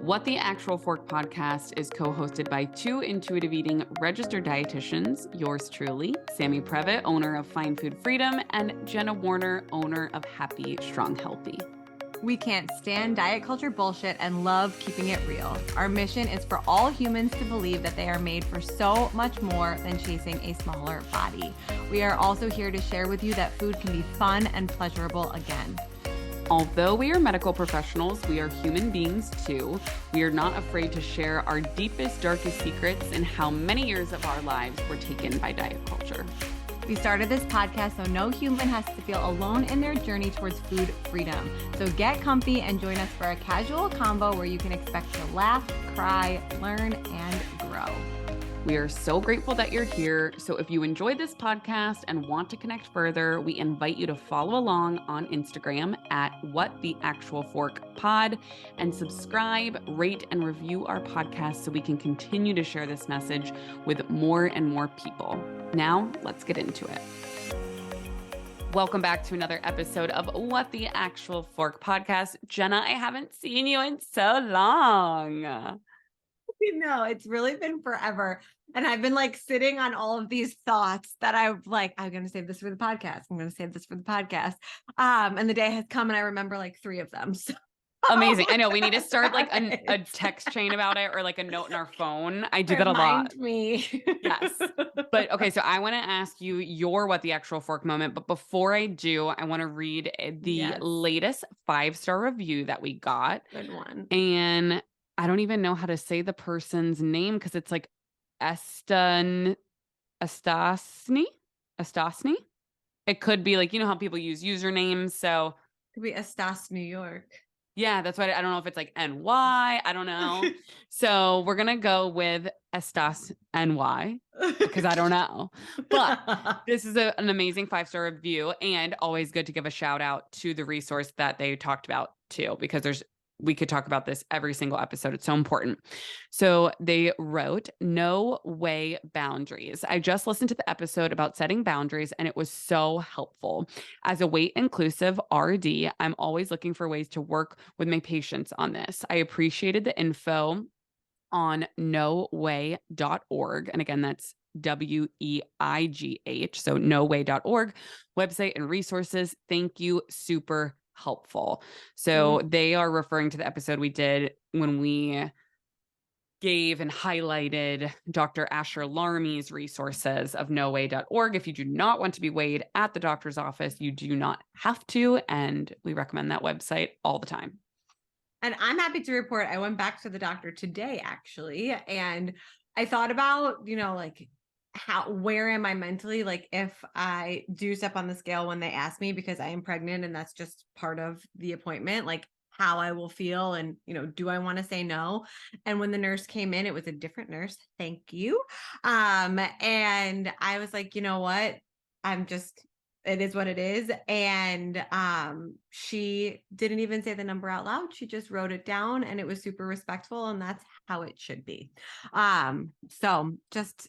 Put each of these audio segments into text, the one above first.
What the Actual Fork podcast is co-hosted by two intuitive eating registered dietitians, yours truly, Sammy Previtt, owner of Fine Food Freedom, and Jenna Warner, owner of Happy Strong Healthy. We can't stand diet culture bullshit and love keeping it real. Our mission is for all humans to believe that they are made for so much more than chasing a smaller body. We are also here to share with you that food can be fun and pleasurable again. Although we are medical professionals, we are human beings too. We are not afraid to share our deepest, darkest secrets and how many years of our lives were taken by diet culture. We started this podcast so no human has to feel alone in their journey towards food freedom. So get comfy and join us for a casual convo where you can expect to laugh, cry, learn, and grow. We are so grateful that you're here. So if you enjoyed this podcast and want to connect further, we invite you to follow along on Instagram at WhatTheActualForkPod and subscribe, rate, and review our podcast so we can continue to share this message with more and more people. Now, let's get into it. Welcome back to another episode of What the Actual Fork podcast. Jenna, I haven't seen you in so long. No, it's really been forever. And I've been like sitting on all of these thoughts that I'm going to save this for the podcast. I'm going to save this for the podcast. And the day has come and I remember like 3 of them. So. Amazing. I know we need to start like a text chain about it or like a note in our phone. I do that a lot. Remind me. Yes. But okay, so I want to ask you your What the Actual Fork moment. But before I do, I want to read the latest 5-star review that we got. Good one. And I don't even know how to say the person's name because it's like Estasny. It could be like, you know how people use usernames. So it could be Estas, New York. Yeah, that's what I don't know if it's like NY. I don't know. So we're going to go with Estas NY because I don't know. But this is an amazing 5-star review and always good to give a shout out to the resource that they talked about too, because we could talk about this every single episode. It's so important. So they wrote, "No way boundaries. I just listened to the episode about setting boundaries and it was so helpful. As a weight inclusive RD, I'm always looking for ways to work with my patients on this. I appreciated the info on noway.org. And again, that's WEIGH. So noway.org website and resources. Thank you. Super helpful." So they are referring to the episode we did when we gave and highlighted Dr. Asher Larmy's resources of noway.org. If you do not want to be weighed at the doctor's office, you do not have to. And we recommend that website all the time. And I'm happy to report I went back to the doctor today, actually. And I thought about, like, where am I mentally? Like if I do step on the scale when they ask me because I am pregnant and that's just part of the appointment, like how I will feel and, do I want to say no? And when the nurse came in, it was a different nurse. Thank you. And I was like, you know what? It is what it is. And she didn't even say the number out loud. She just wrote it down and it was super respectful. And that's how it should be. So just,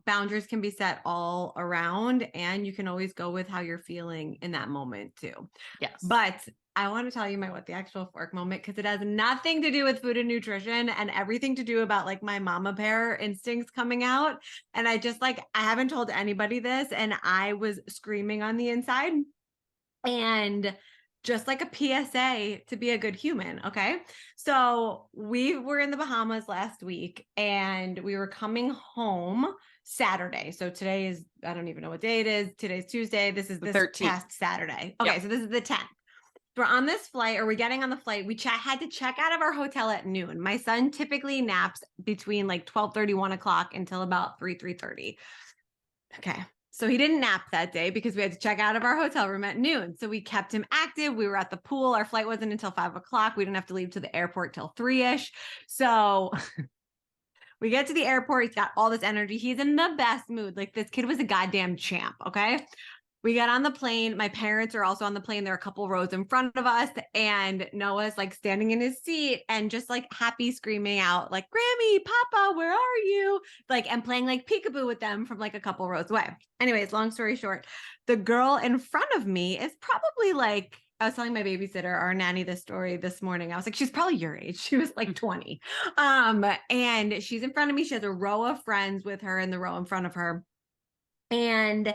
boundaries can be set all around and you can always go with how you're feeling in that moment too. Yes. But I want to tell you my What the Actual Fork moment because it has nothing to do with food and nutrition and everything to do about like my mama bear instincts coming out. And I just I haven't told anybody this and I was screaming on the inside and just like a PSA to be a good human. Okay. So we were in the Bahamas last week and we were coming home Saturday. So today is, I don't even know what day it is. Today's Tuesday. This is the 13th. Past Saturday. Okay. Yep. So this is the 10th. We're on this flight, or we're getting on the flight. We had to check out of our hotel at noon. My son typically naps between like 12:30, 1 o'clock until about 3:30. Okay. So he didn't nap that day because we had to check out of our hotel room at noon. So we kept him active. We were at the pool. Our flight wasn't until 5 o'clock. We didn't have to leave to the airport till 3-ish. So we get to the airport. He's got all this energy. He's in the best mood. Like this kid was a goddamn champ. Okay. We got on the plane. My parents are also on the plane. They're a couple rows in front of us. And Noah's like standing in his seat and just like happy screaming out like, "Grammy, Papa, where are you?" Like, and playing like peekaboo with them from like a couple rows away. Anyways, long story short, the girl in front of me is probably like I was telling my babysitter, our nanny, this story this morning. I was like, she's probably your age. She was like 20. And she's in front of me. She has a row of friends with her in the row in front of her. And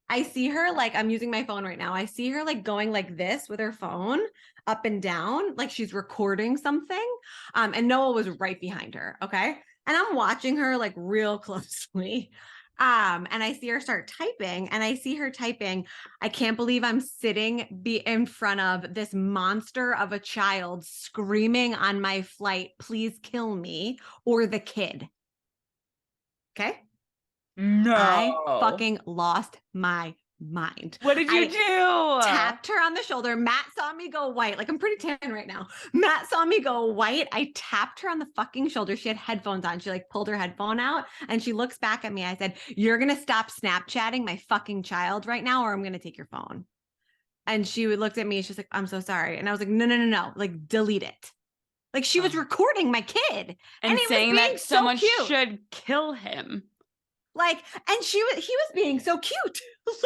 I see her, like, I'm using my phone right now. I see her like going like this with her phone up and down, like she's recording something. And Noah was right behind her. Okay. And I'm watching her like real closely. And I see her start typing, and I see her typing, I can't believe I'm sitting in front of this monster of a child screaming on my flight, please kill me, or the kid. Okay. No. I fucking lost my mind. What did you do? Tapped her on the shoulder. Matt saw me go white. Like, I'm pretty tan right now. Matt saw me go white. I tapped her on the fucking shoulder. She had headphones on. She like pulled her headphone out and she looks back at me. I said, you're going to stop Snapchatting my fucking child right now, or I'm going to take your phone. And she looked at me. She's like, I'm so sorry. And I was like, no. Like, delete it. Like, she was recording my kid. And saying that someone should kill him. Like, and he was being so cute.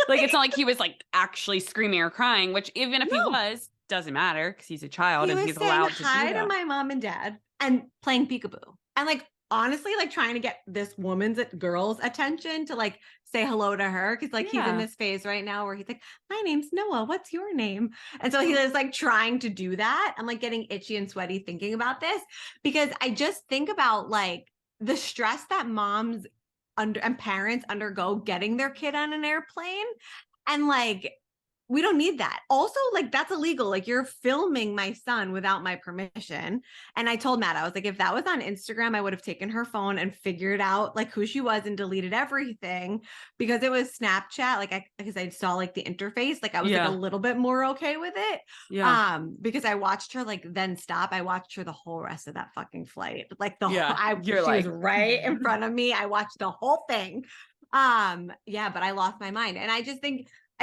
Like, it's not like he was like actually screaming or crying, which even if he was, doesn't matter because he's a child and he's allowed to do that. Hi to my mom and dad and playing peekaboo. And like, honestly, like trying to get this girl's attention to like say hello to her. Cause like he's in this phase right now where he's like, my name's Noah. What's your name? And so he was like trying to do that. I'm like getting itchy and sweaty thinking about this because I just think about like the stress that moms and parents undergo getting their kid on an airplane. And like, we don't need that. Also, like, that's illegal. Like, you're filming my son without my permission. And I told Matt, I was like, if that was on Instagram, I would have taken her phone and figured out like who she was and deleted everything. Because it was Snapchat, like because I saw like the interface, like I was like a little bit more okay with it. Yeah. Because I watched her like then stop. I watched her the whole rest of that fucking flight. Like she was right in front of me. I watched the whole thing. But I lost my mind. And I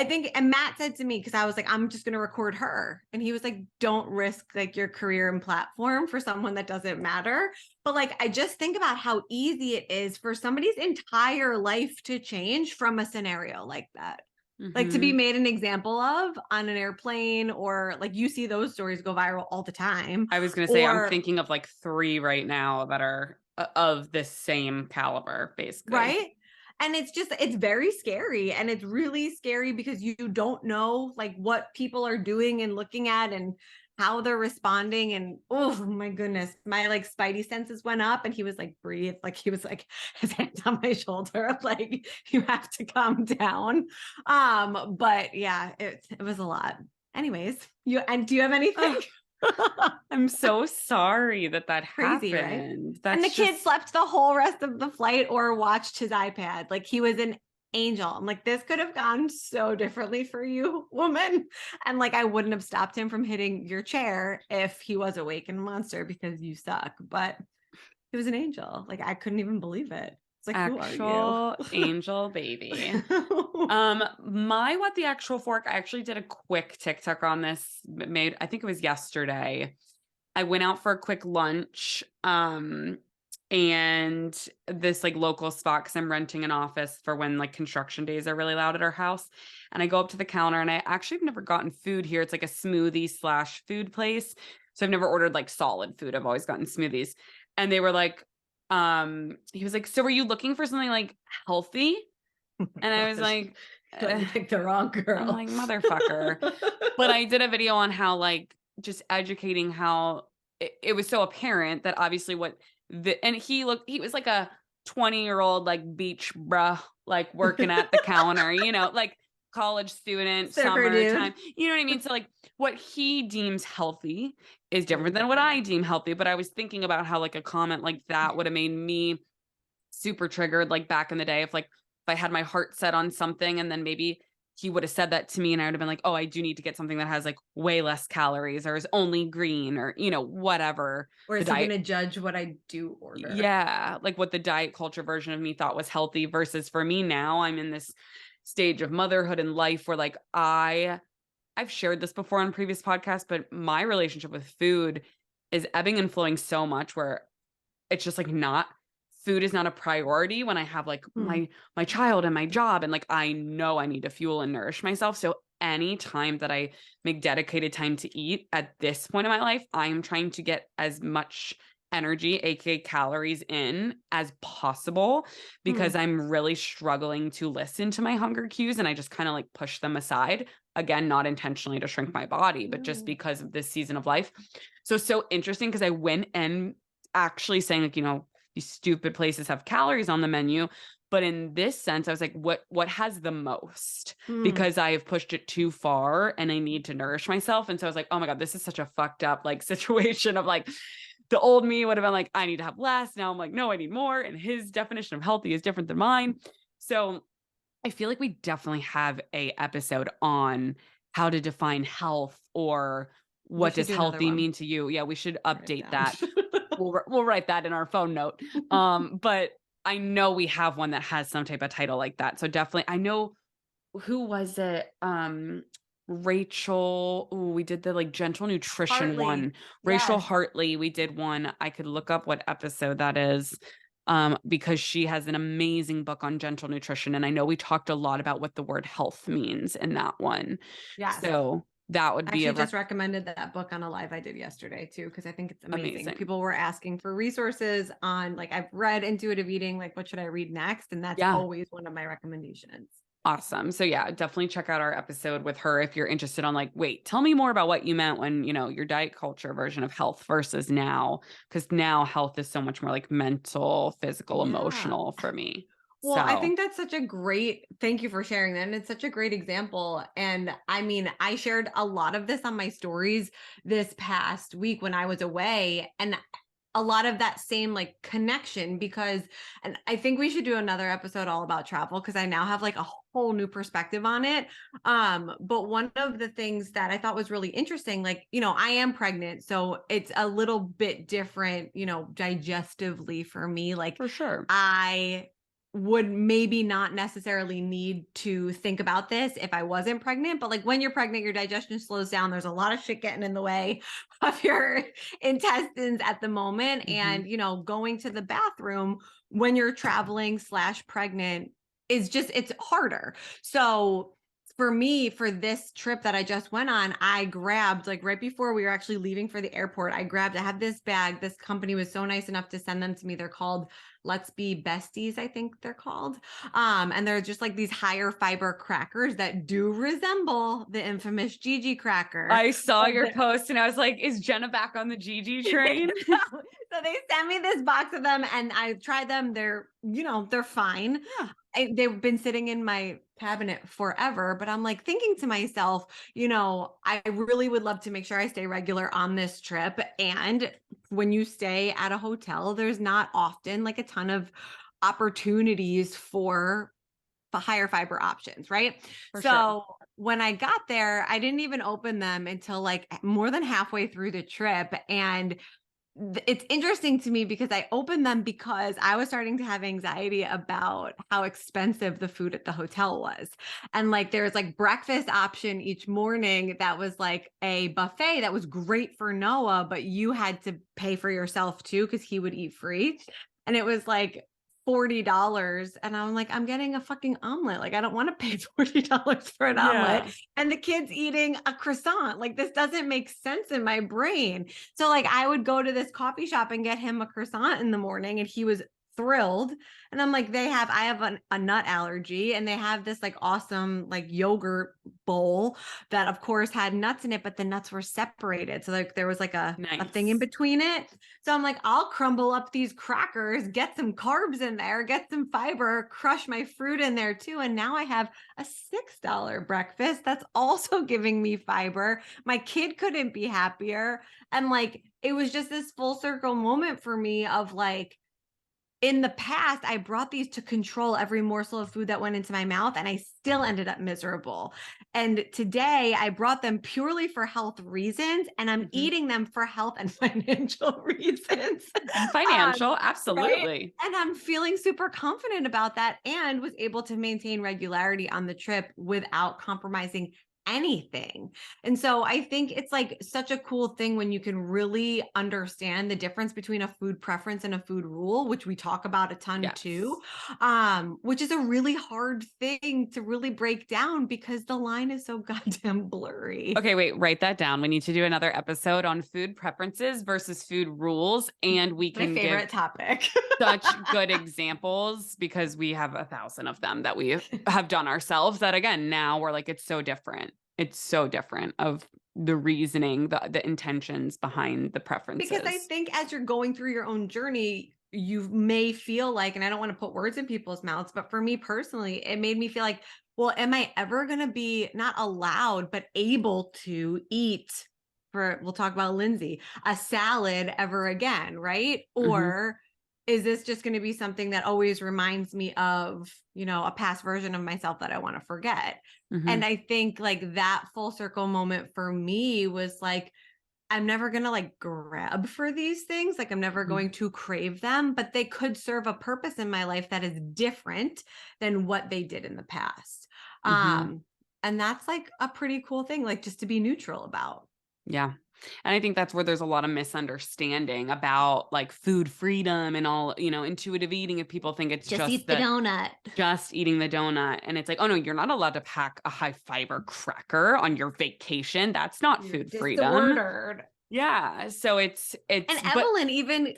think, and Matt said to me, because I was like, I'm just going to record her. And he was like, don't risk like your career and platform for someone that doesn't matter. But like, I just think about how easy it is for somebody's entire life to change from a scenario like that. Mm-hmm. Like to be made an example of on an airplane, or like you see those stories go viral all the time. I was going to say, I'm thinking of like 3 right now that are of the same caliber, basically. Right. And it's very scary, and it's really scary because you don't know like what people are doing and looking at and how they're responding. And oh my goodness, my like spidey senses went up, and he was like, breathe. Like he was like his hands on my shoulder. Like, you have to calm down. But yeah, it was a lot. Anyways, do you have anything? I'm so sorry that crazy, happened. Right? And the kid slept the whole rest of the flight or watched his iPad. Like, he was an angel. I'm like, this could have gone so differently for you, woman. And like, I wouldn't have stopped him from hitting your chair if he was awake and a monster because you suck. But he was an angel. Like, I couldn't even believe it. Like, actual angel baby. What the actual fork, I actually did a quick TikTok on this, I think it was yesterday. I went out for a quick lunch and this like local spot, because I'm renting an office for when like construction days are really loud at our house. And I go up to the counter, and I actually have never gotten food here. It's like a smoothie / food place. So I've never ordered like solid food. I've always gotten smoothies. And they were like, he was like, so were you looking for something like healthy? And I was like, you picked the wrong girl. I'm like, motherfucker. But I did a video on how like just educating how it was so apparent that obviously and he was like a 20-year-old like beach bruh, like working at the counter, like college student, summertime, you know what I mean? So like what he deems healthy is different than what I deem healthy. But I was thinking about how like a comment like that would have made me super triggered, like back in the day, if I had my heart set on something, and then maybe he would have said that to me, and I would have been like, oh, I do need to get something that has like way less calories, or is only green, or whatever. Or is he going to judge what I do order? Yeah, like what the diet culture version of me thought was healthy, versus for me now, I'm in this stage of motherhood and life where like I've shared this before on previous podcasts, but my relationship with food is ebbing and flowing so much where it's just like food is not a priority when I have like my child and my job, and like I know I need to fuel and nourish myself. So any time that I make dedicated time to eat at this point in my life, I'm trying to get as much energy, aka calories in as possible, because I'm really struggling to listen to my hunger cues and I just kind of like push them aside. Again, not intentionally to shrink my body, but just because of this season of life. So interesting because I went and actually saying like, these stupid places have calories on the menu. But in this sense, I was like, what has the most? Because I have pushed it too far and I need to nourish myself. And so I was like, oh my God, this is such a fucked up like situation of like the old me would have been like, I need to have less. Now I'm like, no, I need more. And his definition of healthy is different than mine. So I feel like we definitely have a episode on how to define health or what does healthy mean to you. Yeah, we should update that. We'll write that in our phone note. But I know we have one that has some type of title like that. So definitely, I know who was it? Rachel. Ooh, we did the like gentle nutrition one. Rachel Hartley. We did one. I could look up what episode that is. Because she has an amazing book on gentle nutrition. And I know we talked a lot about what the word health means in that one. Yeah. So that would be just recommended that book on a live I did yesterday too, because I think it's amazing. People were asking for resources on like, I've read intuitive eating, like what should I read next? And that's always one of my recommendations. Awesome. So yeah, definitely check out our episode with her if you're interested on like, wait, tell me more about what you meant when, your diet culture version of health versus now, because now health is so much more like mental, physical, emotional for me. Well, I think that's thank you for sharing that. And it's such a great example. And I mean, I shared a lot of this on my stories this past week when I was away, and a lot of that same like connection and I think we should do another episode all about travel because I now have like a whole new perspective on it. But one of the things that I thought was really interesting, like, I am pregnant, so it's a little bit different, digestively for me. Like for sure. I would maybe not necessarily need to think about this if I wasn't pregnant, but like when you're pregnant, your digestion slows down. There's a lot of shit getting in the way of your intestines at the moment. And, going to the bathroom when you're traveling / pregnant is it's harder. So for me, for this trip that I just went on, I grabbed like right before we were actually leaving for the airport, I had this bag. This company was so nice enough to send them to me. They're called Let's Be Besties, I think they're called. And they're just like these higher fiber crackers that do resemble the infamous Gigi cracker. I saw your post and I was like, is Jenna back on the Gigi train? So they sent me this box of them and I tried them. They're, they're fine. Yeah. They've been sitting in my cabinet forever, but I'm like thinking to myself, I really would love to make sure I stay regular on this trip. And when you stay at a hotel, there's not often like a ton of opportunities for higher fiber options, right? So when I got there, I didn't even open them until like more than halfway through the trip. And it's interesting to me because I opened them because I was starting to have anxiety about how expensive the food at the hotel was. And like, there's like breakfast option each morning that was like a buffet that was great for Noah, but you had to pay for yourself too, because he would eat free. And it was like $40. And I'm like, I'm getting a fucking omelet. Like, I don't want to pay $40 for an omelet. And the kid's eating a croissant. Like, this doesn't make sense in my brain. So like, I would go to this coffee shop and get him a croissant in the morning and he was thrilled. And I'm like, I have a nut allergy, and they have this like awesome like yogurt bowl that of course had nuts in it, but the nuts were separated. So like there was like a thing in between it. So I'm like, I'll crumble up these crackers, get some carbs in there, get some fiber, crush my fruit in there too. And now I have a $6 breakfast that's also giving me fiber. My kid couldn't be happier. And like, it was just this full circle moment for me of like, in the past, I brought these to control every morsel of food that went into my mouth, and I still ended up miserable. And today I brought them purely for health reasons, and I'm eating them for health and financial reasons. Absolutely. Right? And I'm feeling super confident about that, and was able to maintain regularity on the trip without compromising anything. And so I think it's like such a cool thing when you can really understand the difference between a food preference and a food rule, which we talk about a ton too, which is a really hard thing to really break down because the line is so goddamn blurry. Okay, wait, write that down. We need to do another episode on food preferences versus food rules. And we can My favorite give topic. such good examples because we have 1,000 of them that we have done ourselves that again, now we're like, it's so different. It's so different of the reasoning, the intentions behind the preferences. Because I think as you're going through your own journey, you may feel like, and I don't want to put words in people's mouths, but for me personally, it made me feel like, well, am I ever going to be not allowed, but able to eat we'll talk about Lindsey, a salad ever again, right? Or is this just going to be something that always reminds me of, a past version of myself that I want to forget? And I think like that full circle moment for me was like, I'm never going to like grab for these things. Like I'm never going to crave them, but they could serve a purpose in my life that is different than what they did in the past. And that's like a pretty cool thing, like just to be neutral about. Yeah. And I think that's where there's a lot of misunderstanding about like food freedom and all, intuitive eating. If people think it's just eat the donut, just eating the donut. And it's like, oh no, you're not allowed to pack a high fiber cracker on your vacation. That's not food freedom. Disordered. Yeah. So it's, and Evelyn even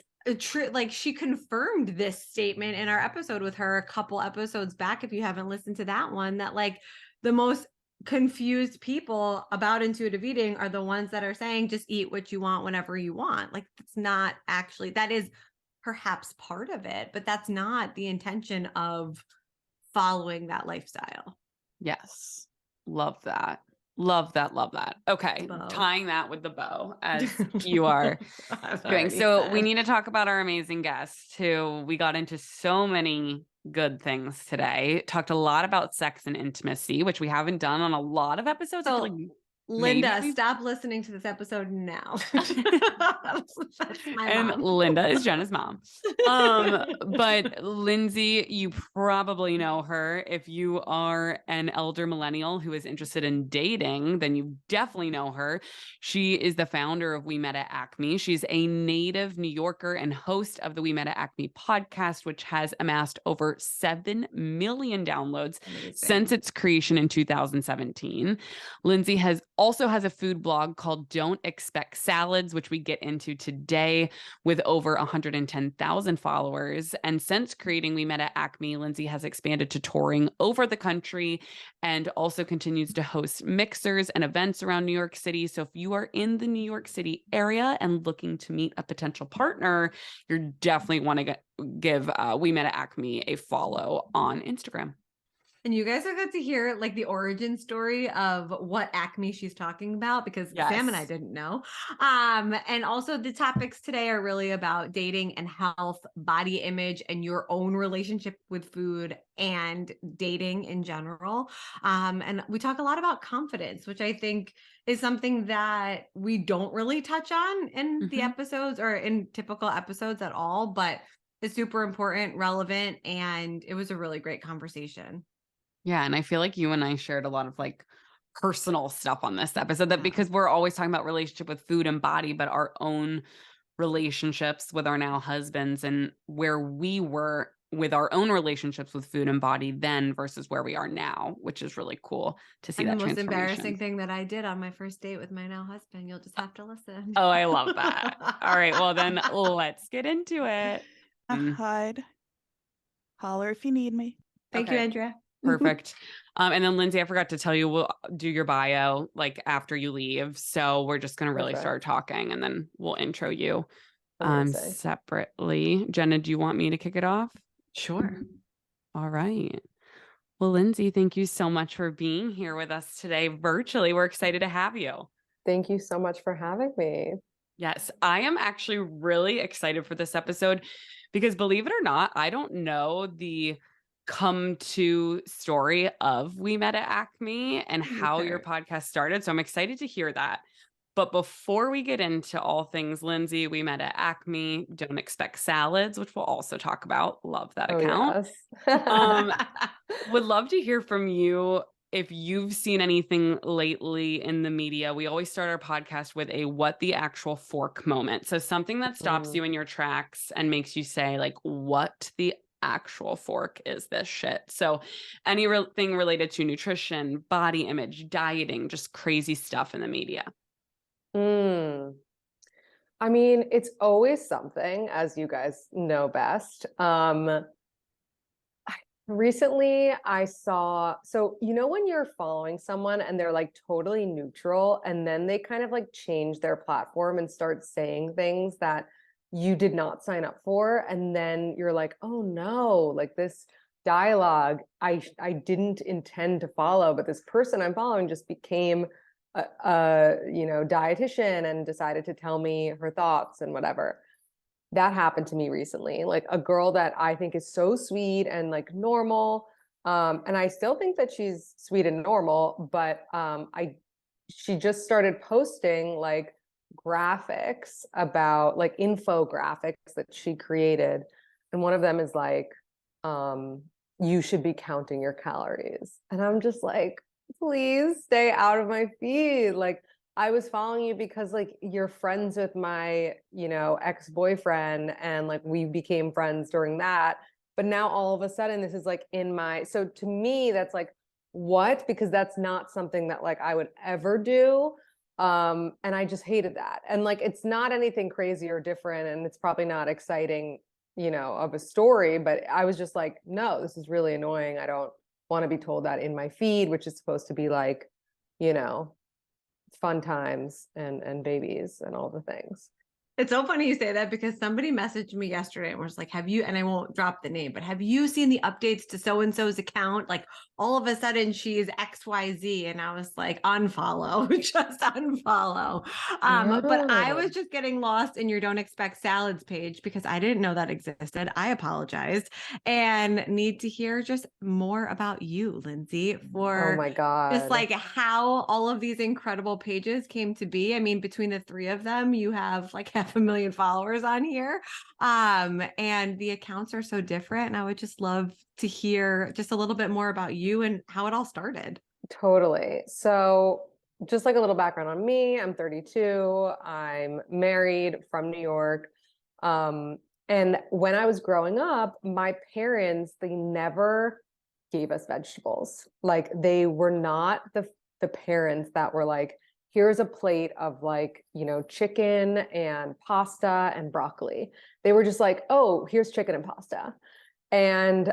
like she confirmed this statement in our episode with her a couple episodes back. If you haven't listened to that one, that like the most confused people about intuitive eating are the ones that are saying just eat what you want whenever you want. Like it's not actually, that is perhaps part of it, but that's not the intention of following that lifestyle. Yes. Love that. Love that. Love that. Okay. Tying that with the bow as you are doing. So we need to talk about our amazing guest who we got into so many good things today. Talked a lot about sex and intimacy, which we haven't done on a lot of episodes. So, Linda, stop listening to this episode now. That's and mom. Linda is Jenna's mom. But Lindsey, you probably know her. If you are an elder millennial who is interested in dating, then you definitely know her. She is the founder of We Met at Acme. She's a native New Yorker and host of the We Met at Acme podcast, which has amassed over 7 million downloads since its creation in 2017. Lindsey also has a food blog called Don't Expect Salads, which we get into today with over 110,000 followers. And since creating We Met at Acme, Lindsey has expanded to touring over the country and also continues to host mixers and events around New York City. So if you are in the New York City area and looking to meet a potential partner, you definitely want to give We Met at Acme a follow on Instagram. And you guys are good to hear like the origin story of what Acme she's talking about, because Sam and I didn't know. And also the topics today are really about dating and health, body image, and your own relationship with food and dating in general. And we talk a lot about confidence, which I think is something that we don't really touch on in the episodes or in typical episodes at all, but it's super important, relevant, and it was a really great conversation. Yeah. And I feel like you and I shared a lot of like personal stuff on this episode that because we're always talking about relationship with food and body, but our own relationships with our now husbands and where we were with our own relationships with food and body then versus where we are now, which is really cool to see. And the most embarrassing thing that I did on my first date with my now husband. You'll just have to listen. Oh, I love that. All right. Well, then let's get into it. Hide. Holler if you need me. Thank you, Andrea. Perfect. And then Lindsey, I forgot to tell you, we'll do your bio like after you leave. So we're just going to really start talking and then we'll intro you separately. Jenna, do you want me to kick it off? Sure. All right. Well, Lindsey, thank you so much for being here with us today virtually. We're excited to have you. Thank you so much for having me. Yes, I am actually really excited for this episode because believe it or not, I don't know the come to story of We Met at Acme and how your podcast started. So I'm excited to hear that. But before we get into all things Lindsey, We Met at Acme, Don't Expect Salads, which we'll also talk about. Love that account. Yes. Would love to hear from you if you've seen anything lately in the media, we always start our podcast with a what the actual fork moment. So something that stops you in your tracks and makes you say, like, what the actual fork is this shit? So anything related to nutrition, body image, dieting, just crazy stuff in the media. Mm. I mean, it's always something, as you guys know best. Recently I saw, so you know when you're following someone and they're like totally neutral and then they kind of like change their platform and start saying things that you did not sign up for, and then you're like, oh no, like this dialogue I didn't intend to follow, but this person I'm following just became a dietitian and decided to tell me her thoughts and whatever. That happened to me recently. Like a girl that I think is so sweet and like normal. And I still think that she's sweet and normal, but she just started posting like graphics about like infographics that she created. And one of them is like, you should be counting your calories. And I'm just like, please stay out of my feed. Like, I was following you because like you're friends with my, ex-boyfriend, and like we became friends during that. But now all of a sudden this is like so to me that's like, what? Because that's not something that like I would ever do. And I just hated that. And like it's not anything crazy or different, and it's probably not exciting, of a story, but I was just like, no, this is really annoying. I don't want to be told that in my feed, which is supposed to be like, you know, fun times and babies and all the things. It's so funny you say that because somebody messaged me yesterday and was like, have you, and I won't drop the name, but have you seen the updates to so-and-so's account? Like all of a sudden she's XYZ. And I was like, unfollow, just unfollow. But I was just getting lost in your Don't Expect Salads page because I didn't know that existed. I apologize and need to hear just more about you, Lindsey, for oh my God. just like how all of these incredible pages came to be. I mean, between the three of them, you have like 500,000 followers on here. And the accounts are so different. And I would just love to hear just a little bit more about you and how it all started. Totally. So just like a little background on me, I'm 32. I'm married from New York. And when I was growing up, my parents, they never gave us vegetables. Like they were not the parents that were like, here's a plate of like, chicken and pasta and broccoli. They were just like, oh, here's chicken and pasta. And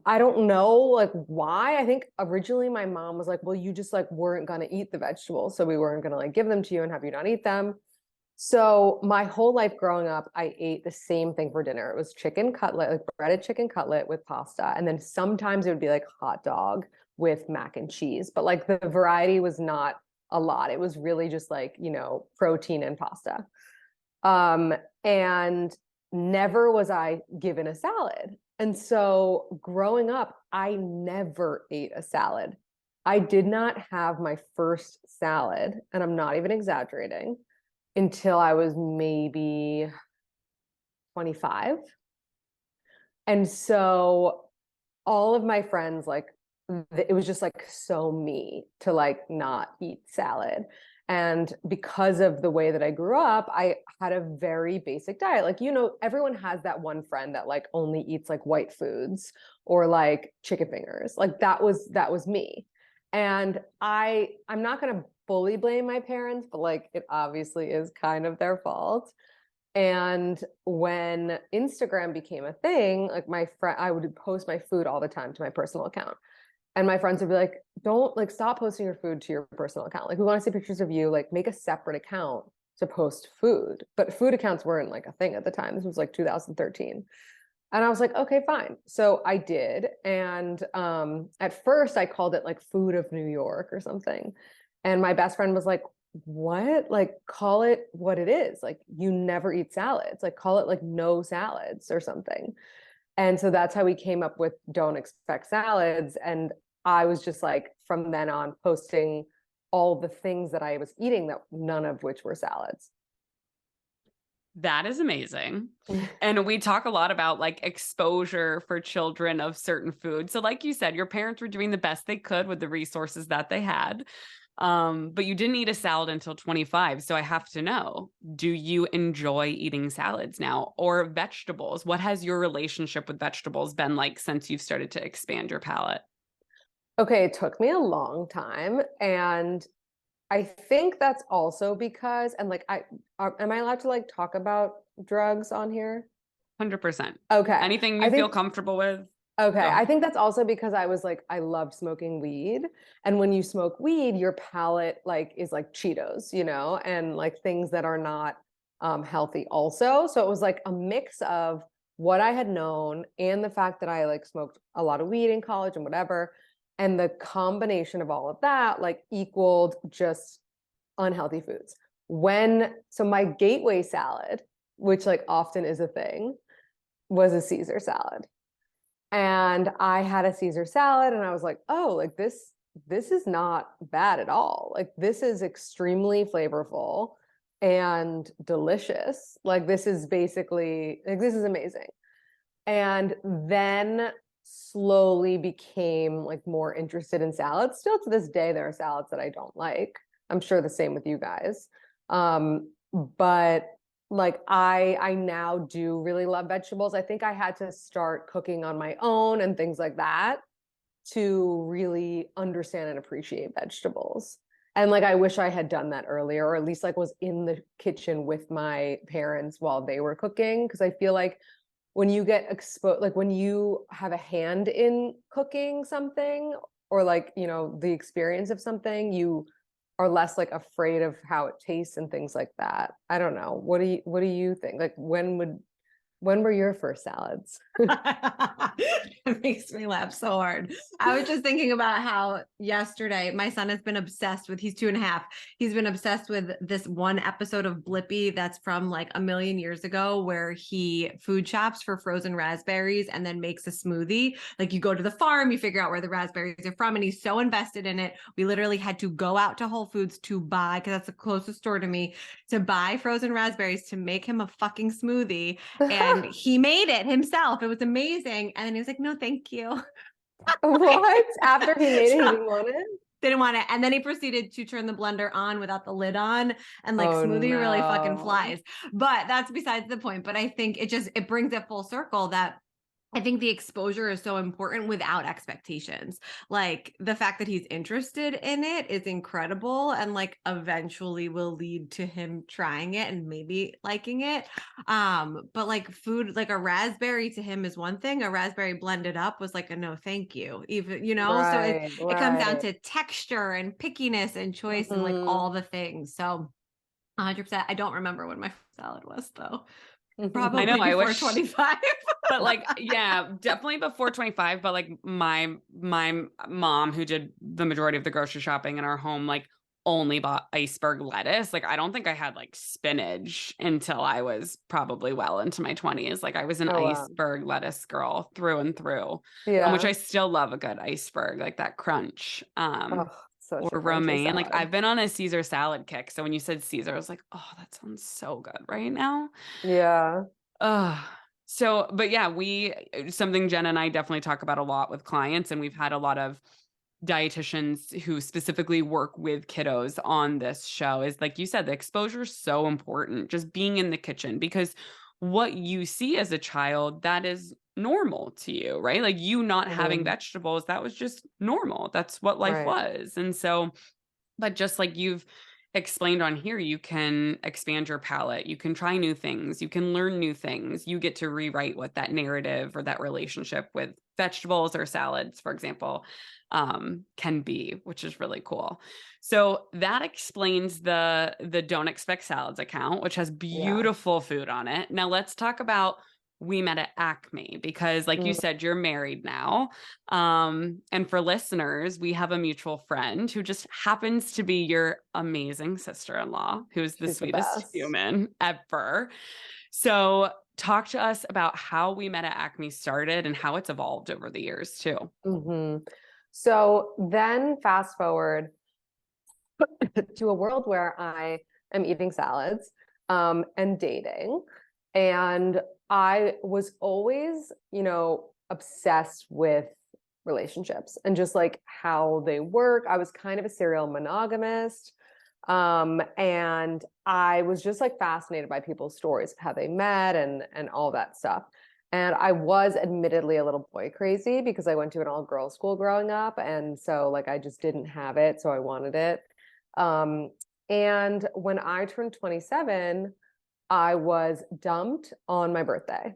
I don't know like why. I think originally my mom was like, well, you just like weren't going to eat the vegetables, so we weren't going to like give them to you and have you not eat them. So my whole life growing up, I ate the same thing for dinner. It was chicken cutlet, like breaded chicken cutlet with pasta. And then sometimes it would be like hot dog with mac and cheese. But like the variety was not a lot. It was really just like, protein and pasta. And never was I given a salad. And so growing up, I never ate a salad. I did not have my first salad, and I'm not even exaggerating, until I was maybe 25. And so all of my friends, like, it was just like so me to like not eat salad. And because of the way that I grew up, I had a very basic diet. Like, everyone has that one friend that like only eats like white foods or like chicken fingers. Like that was me. And I'm not going to fully blame my parents, but like it obviously is kind of their fault. And when Instagram became a thing, like I would post my food all the time to my personal account. And my friends would be like, don't like stop posting your food to your personal account. Like we want to see pictures of you, like make a separate account to post food. But food accounts weren't like a thing at the time. This was like 2013. And I was like, okay, fine. So I did. And at first I called it like Food of New York or something. And my best friend was like, what? Like call it what it is. Like you never eat salads. Like call it like no salads or something. And so that's how we came up with Don't Expect Salads. And I was just like, from then on, posting all the things that I was eating, that none of which were salads. That is amazing. And we talk a lot about like exposure for children of certain foods. So like you said, your parents were doing the best they could with the resources that they had. But you didn't eat a salad until 25. So I have to know, do you enjoy eating salads now or vegetables? What has your relationship with vegetables been like since you've started to expand your palate? Okay, it took me a long time, and I think that's also because, and like am I allowed to like talk about drugs on here? 100%. Okay. Anything I you feel think comfortable with? Okay, Go. I think that's also because I was like, I loved smoking weed. And when you smoke weed, your palate like is like Cheetos, you know, and like things that are not healthy also. So it was like a mix of what I had known and the fact that I like smoked a lot of weed in college and whatever. And the combination of all of that like equaled just unhealthy foods. So my gateway salad, which like often is a thing, was a Caesar salad. And I had a Caesar salad and I was like, oh, like this is not bad at all. Like this is extremely flavorful and delicious. Like this is basically like this is amazing. And then slowly became like more interested in salads. Still to this day, there are salads that I don't like. I'm sure the same with you guys. But like I now do really love vegetables. I think I had to start cooking on my own and things like that to really understand and appreciate vegetables. And like I wish I had done that earlier, or at least like was in the kitchen with my parents while they were cooking, because I feel like when you get exposed, like when you have a hand in cooking something, or like, you know, the experience of something, you are less like afraid of how it tastes and things like that. I don't know. What do you think? Like when were your first salads? It makes me laugh so hard. I was just thinking about how yesterday my son has been obsessed with, he's 2.5. He's been obsessed with this one episode of Blippi that's from like a million years ago, where he food shops for frozen raspberries and then makes a smoothie. Like you go to the farm, you figure out where the raspberries are from, and he's so invested in it. We literally had to go out to Whole Foods to buy, because that's the closest store to me, to buy frozen raspberries to make him a fucking smoothie. And he made it himself. It was amazing. And then he was like, no, thank you. What? After he made it, he So, didn't want it? didn't want it. And then he proceeded to turn the blender on without the lid on, and like Oh smoothie really fucking no. flies. But that's besides the point. But I think it brings it full circle that I think the exposure is so important without expectations. Like the fact that he's interested in it is incredible, and like eventually will lead to him trying it and maybe liking it. But like food, like a raspberry to him is one thing. A raspberry blended up was like a no, thank you. Even, you know, so it comes down to texture and pickiness and choice and like all the things. So 100%. I don't remember when my salad was though. Probably I know, I before wish 25. but like yeah, definitely before 25. But like my mom, who did the majority of the grocery shopping in our home, like only bought iceberg lettuce. Like I don't think I had like spinach until I was probably well into my 20s. Like I was an Oh wow. iceberg lettuce girl through and through. Which Yeah. I still love a good iceberg, like that crunch. Oh, such a Or crunchy romaine. Like salad. I've been on a Caesar salad kick. So when you said Caesar, I was like, oh, that sounds so good right now. Yeah. So, but yeah, something Jen and I definitely talk about a lot with clients, and we've had a lot of dietitians who specifically work with kiddos on this show, is like you said, the exposure is so important, just being in the kitchen, because what you see as a child, that is normal to you, right? Like you not having vegetables, that was just normal. That's what life Right. was. And so, but just like you've explained on here, you can expand your palette, you can try new things, you can learn new things, you get to rewrite what that narrative or that relationship with vegetables or salads, for example, can be, which is really cool. So that explains the Don't Expect Salads account, which has beautiful food on it. Now let's talk about We Met at Acme, because like you said, you're married now. And for listeners, we have a mutual friend who just happens to be your amazing sister-in-law, who's the She's the sweetest best. human ever. So talk to us about how We Met at Acme started and how it's evolved over the years too. So then fast forward to a world where I am eating salads. and dating. And I was always, obsessed with relationships and just like how they work. I was kind of a serial monogamist. And I was just like fascinated by people's stories of how they met and all that stuff. And I was admittedly a little boy crazy because I went to an all girls school growing up. And so like I just didn't have it. So I wanted it. And when I turned 27, I was dumped on my birthday.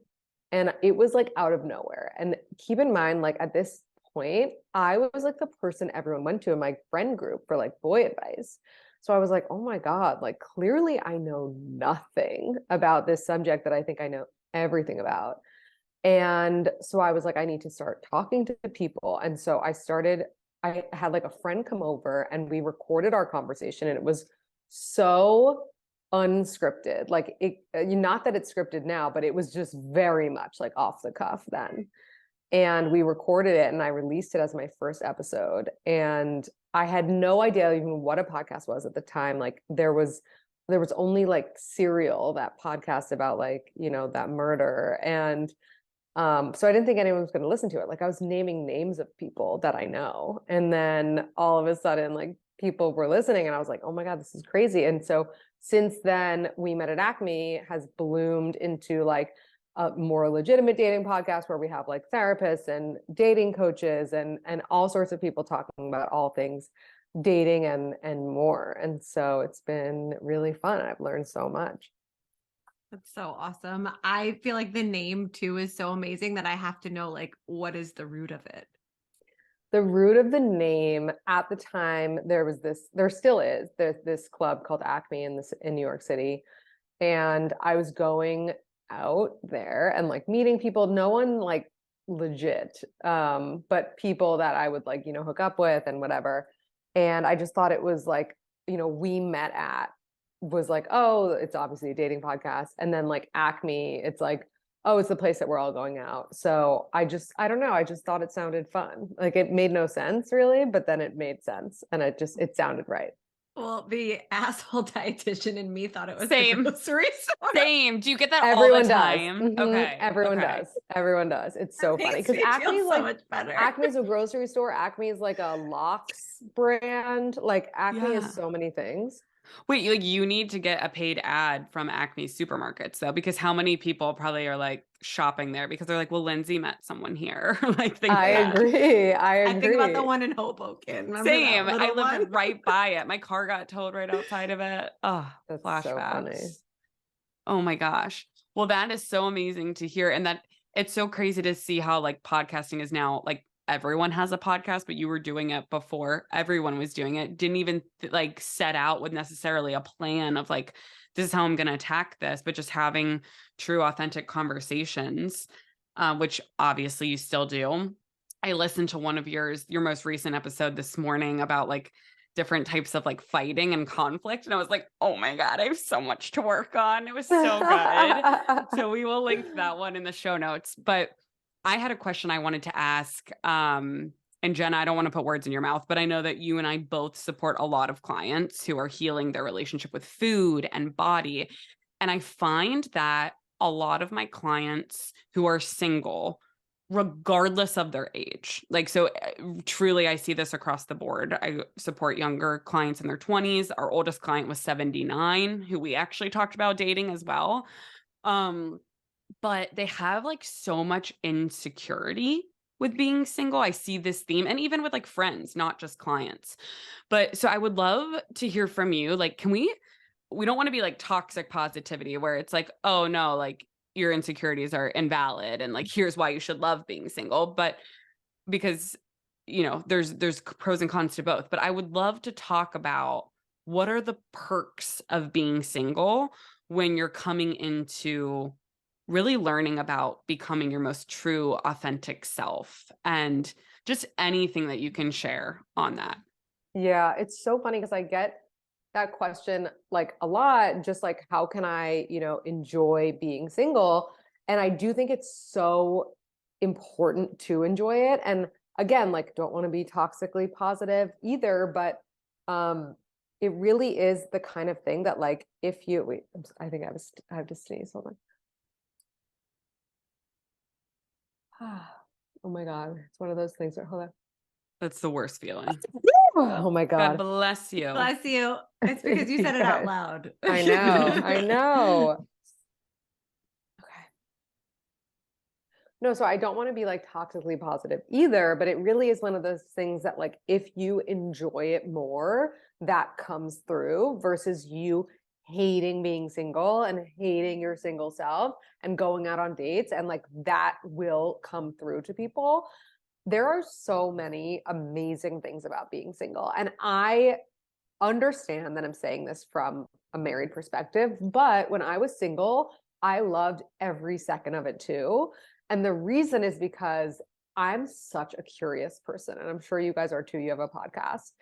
And it was like out of nowhere. And keep in mind, like at this point, I was like the person everyone went to in my friend group for like boy advice. So I was like, oh my God, like clearly I know nothing about this subject that I think I know everything about. And so I was like, I need to start talking to people. And so I had like a friend come over and we recorded our conversation, and it was so unscripted. Like not that it's scripted now, but it was just very much like off the cuff then. And we recorded it and I released it as my first episode. And I had no idea even what a podcast was at the time. Like there was only like Serial, that podcast about like, that murder. And so I didn't think anyone was going to listen to it. Like I was naming names of people that I know. And then all of a sudden, like people were listening and I was like, oh my God, this is crazy. And so since then, We Met at Acme has bloomed into like a more legitimate dating podcast where we have like therapists and dating coaches and all sorts of people talking about all things dating and more. And so it's been really fun. I've learned so much. That's so awesome. I feel like the name too is so amazing that I have to know like what is the root of it. The root of the name at the time, there still is, there's this club called Acme in New York City. And I was going out there and like meeting people, no one like legit, but people that I would like, hook up with and whatever. And I just thought it was like, We Met At was like, oh, it's obviously a dating podcast. And then like Acme, it's like, oh, it's the place that we're all going out. So I don't know. I just thought it sounded fun. Like it made no sense really, but then it made sense and it sounded right. Well, the asshole dietitian in me thought it was Same. the grocery store. Same. Do you get that Everyone all the time? does. Mm-hmm. Okay. Everyone does. Everyone does. It's so funny because Acme's so like much better. Acme's a grocery store. Acme is like a locks brand. Like Acme is so many things. Wait, like you need to get a paid ad from Acme supermarkets though, because how many people probably are like shopping there because they're like, well, Lindsey met someone here. Like I agree. I think about the one in Hoboken. Remember Same. I lived one? right by it. My car got towed right outside of it. Oh, that's flashbacks. So funny. Oh my gosh. Well, that is so amazing to hear. And that it's so crazy to see how like podcasting is now like everyone has a podcast, but you were doing it before everyone was doing it. Didn't even like set out with necessarily a plan of like, this is how I'm going to attack this, but just having true, authentic conversations, which obviously you still do. I listened to one of your most recent episode this morning about like different types of like fighting and conflict. And I was like, oh my God, I have so much to work on. It was so good. So we will link that one in the show notes. But I had a question I wanted to ask. And Jenna, I don't want to put words in your mouth, but I know that you and I both support a lot of clients who are healing their relationship with food and body. And I find that a lot of my clients who are single, regardless of their age, like, so truly, I see this across the board. I support younger clients in their 20s. Our oldest client was 79, who we actually talked about dating as well. But they have like so much insecurity with being single. I see this theme, and even with like friends, not just clients. But so I would love to hear from you. Like, we don't want to be like toxic positivity where it's like, oh no, like your insecurities are invalid and like, here's why you should love being single. But because, there's pros and cons to both. But I would love to talk about what are the perks of being single when you're coming into really learning about becoming your most true, authentic self, and just anything that you can share on that. Yeah, it's so funny because I get that question like a lot, just like, how can I, enjoy being single? And I do think it's so important to enjoy it. And again, like, don't want to be toxically positive either, but it really is the kind of thing that like, if you, wait, I think I have to sneeze. Hold on. Oh my God. It's one of those things where, hold on. That's the worst feeling. Oh my God God. bless you. Bless you. It's because you said it out loud. I know. I know. Okay. No, so I don't want to be like toxically positive either, but it really is one of those things that like, if you enjoy it more, that comes through versus you hating being single and hating your single self and going out on dates. And like, that will come through to people. There are so many amazing things about being single. And I understand that I'm saying this from a married perspective, but when I was single, I loved every second of it too. And the reason is because I'm such a curious person, and I'm sure you guys are too. You have a podcast.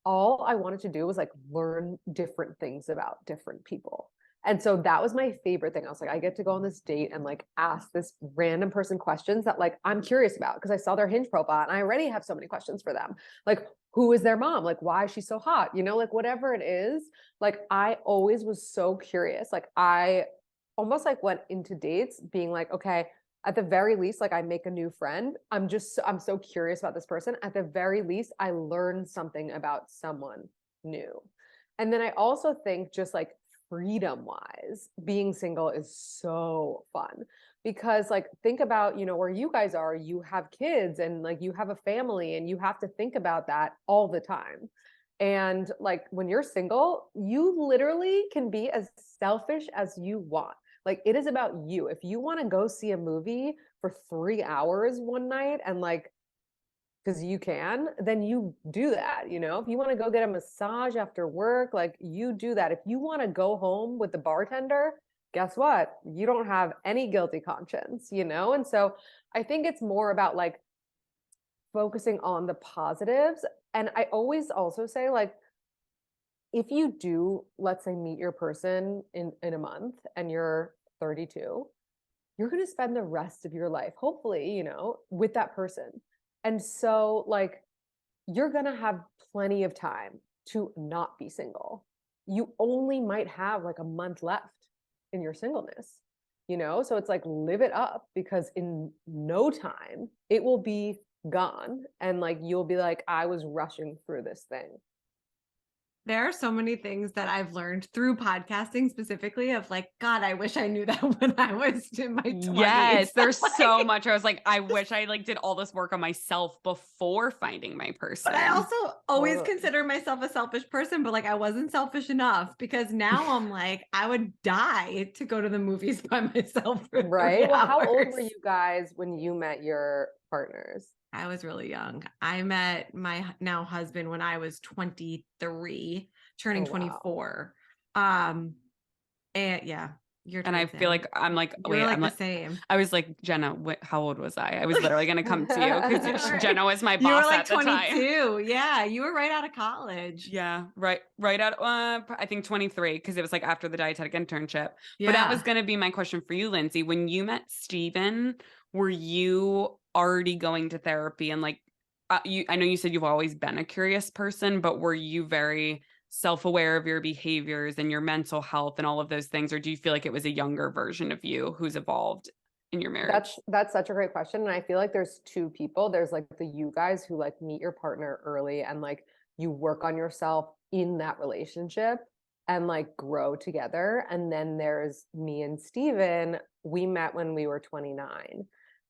All I wanted to do was like learn different things about different people. And so that was my favorite thing. I was like, I get to go on this date and like ask this random person questions that like I'm curious about because I saw their Hinge profile and I already have so many questions for them. Like, who is their mom? Like, why is she so hot? You know, like whatever it is, like I always was so curious. Like I almost like went into dates being like, okay, at the very least, like I make a new friend. I'm so curious about this person. At the very least, I learn something about someone new. And then I also think just like freedom wise, being single is so fun because like think about, you know, where you guys are, you have kids and like you have a family and you have to think about that all the time. And like when you're single, you literally can be as selfish as you want. Like it is about you. If you want to go see a movie for 3 hours one night and like, because you can, then you do that. You know, if you want to go get a massage after work, like you do that. If you want to go home with the bartender, guess what? You don't have any guilty conscience, you know? And so I think it's more about like focusing on the positives. And I always also say like, if you do, let's say, meet your person in a month and you're 32, you're going to spend the rest of your life, hopefully, you know, with that person. And so like, you're going to have plenty of time to not be single. You only might have like a month left in your singleness, you know? So it's like, live it up because in no time it will be gone. And like, you'll be like, I was rushing through this thing. There are so many things that I've learned through podcasting specifically of like, God, I wish I knew that when I was in my 20s. Yes, there's so much. I was like, I wish I like did all this work on myself before finding my person. But I also always consider myself a selfish person, but like I wasn't selfish enough because now I'm like, I would die to go to the movies by myself. Right. Well, how old were you guys when you met your partners? I was really young. I met my now husband when I was 23, turning 24. And yeah, you're. And I feel like I'm like, wait, like I'm the like, same. I was like, Jenna, how old was I? I was literally going to come to you because Right. Jenna was my You were boss like at the time. 22. Yeah, you were right out of college. Yeah, right out. I think 23 because it was like after the dietetic internship. Yeah. But that was going to be my question for you, Lindsay. When you met Steven, were you already going to therapy and like, I know you said you've always been a curious person, but were you very self-aware of your behaviors and your mental health and all of those things? Or do you feel like it was a younger version of you who's evolved in your marriage? That's such a great question. And I feel like there's two people. There's like the you guys who like meet your partner early and like you work on yourself in that relationship and like grow together. And then there's me and Steven. We met when we were 29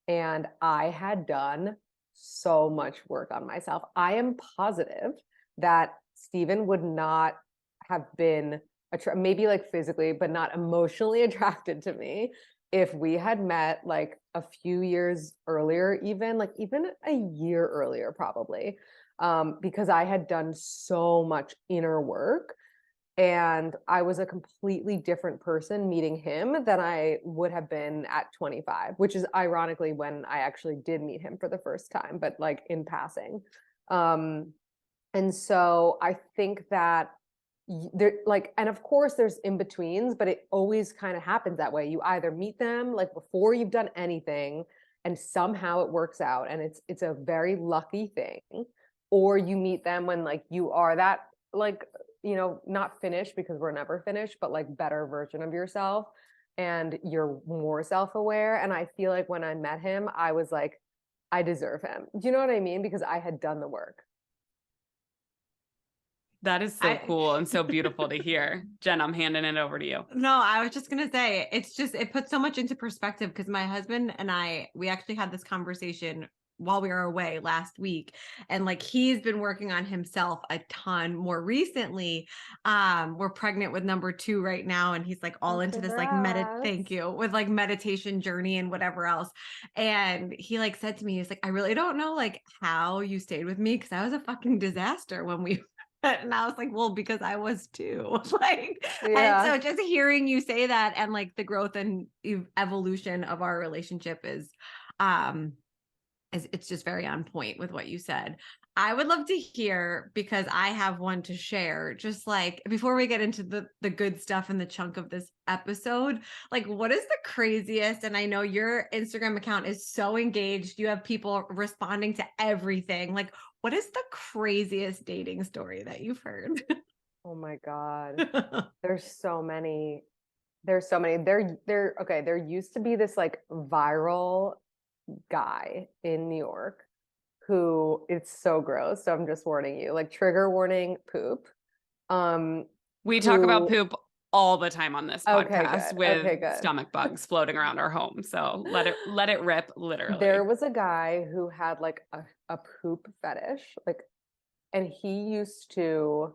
and I had done so much work on myself. I am positive that Steven would not have been maybe like physically, but not emotionally attracted to me if we had met like a few years earlier, even a year earlier, probably, because I had done so much inner work and I was a completely different person meeting him than I would have been at 25, which is ironically when I actually did meet him for the first time, but like in passing. And so I think that there like, and of course there's in-betweens, but it always kind of happens that way. You either meet them like before you've done anything and somehow it works out and it's a very lucky thing, or you meet them when like you are that like you know, not finished because we're never finished, but like better version of yourself. And you're more self-aware. And I feel like when I met him, I was like, I deserve him. Do you know what I mean? Because I had done the work. That is so cool and so beautiful to hear. Jen, I'm handing it over to you. No, I was just going to say, it puts so much into perspective because my husband and we actually had this conversation while we were away last week. And like, he's been working on himself a ton more recently. We're pregnant with number 2 right now. And he's like all into this like thank you, with like meditation journey and whatever else. And he like said to me, he's like, I really don't know like how you stayed with me. Cause I was a fucking disaster when we and I was like, well, because I was too. Like, and so just hearing you say that and like the growth and evolution of our relationship is it's just very on point with what you said. I would love to hear, because I have one to share, just like before we get into the good stuff and the chunk of this episode, like what is the craziest? And I know your Instagram account is so engaged. You have people responding to everything. Like, what is the craziest dating story that you've heard? Oh my God. There's so many. There okay. There used to be this like viral guy in New York who, it's so gross. So I'm just warning you, like trigger warning, poop. We talk about poop all the time on this podcast with stomach bugs floating around our home. So let it rip, literally. There was a guy who had like a poop fetish, like, and he used to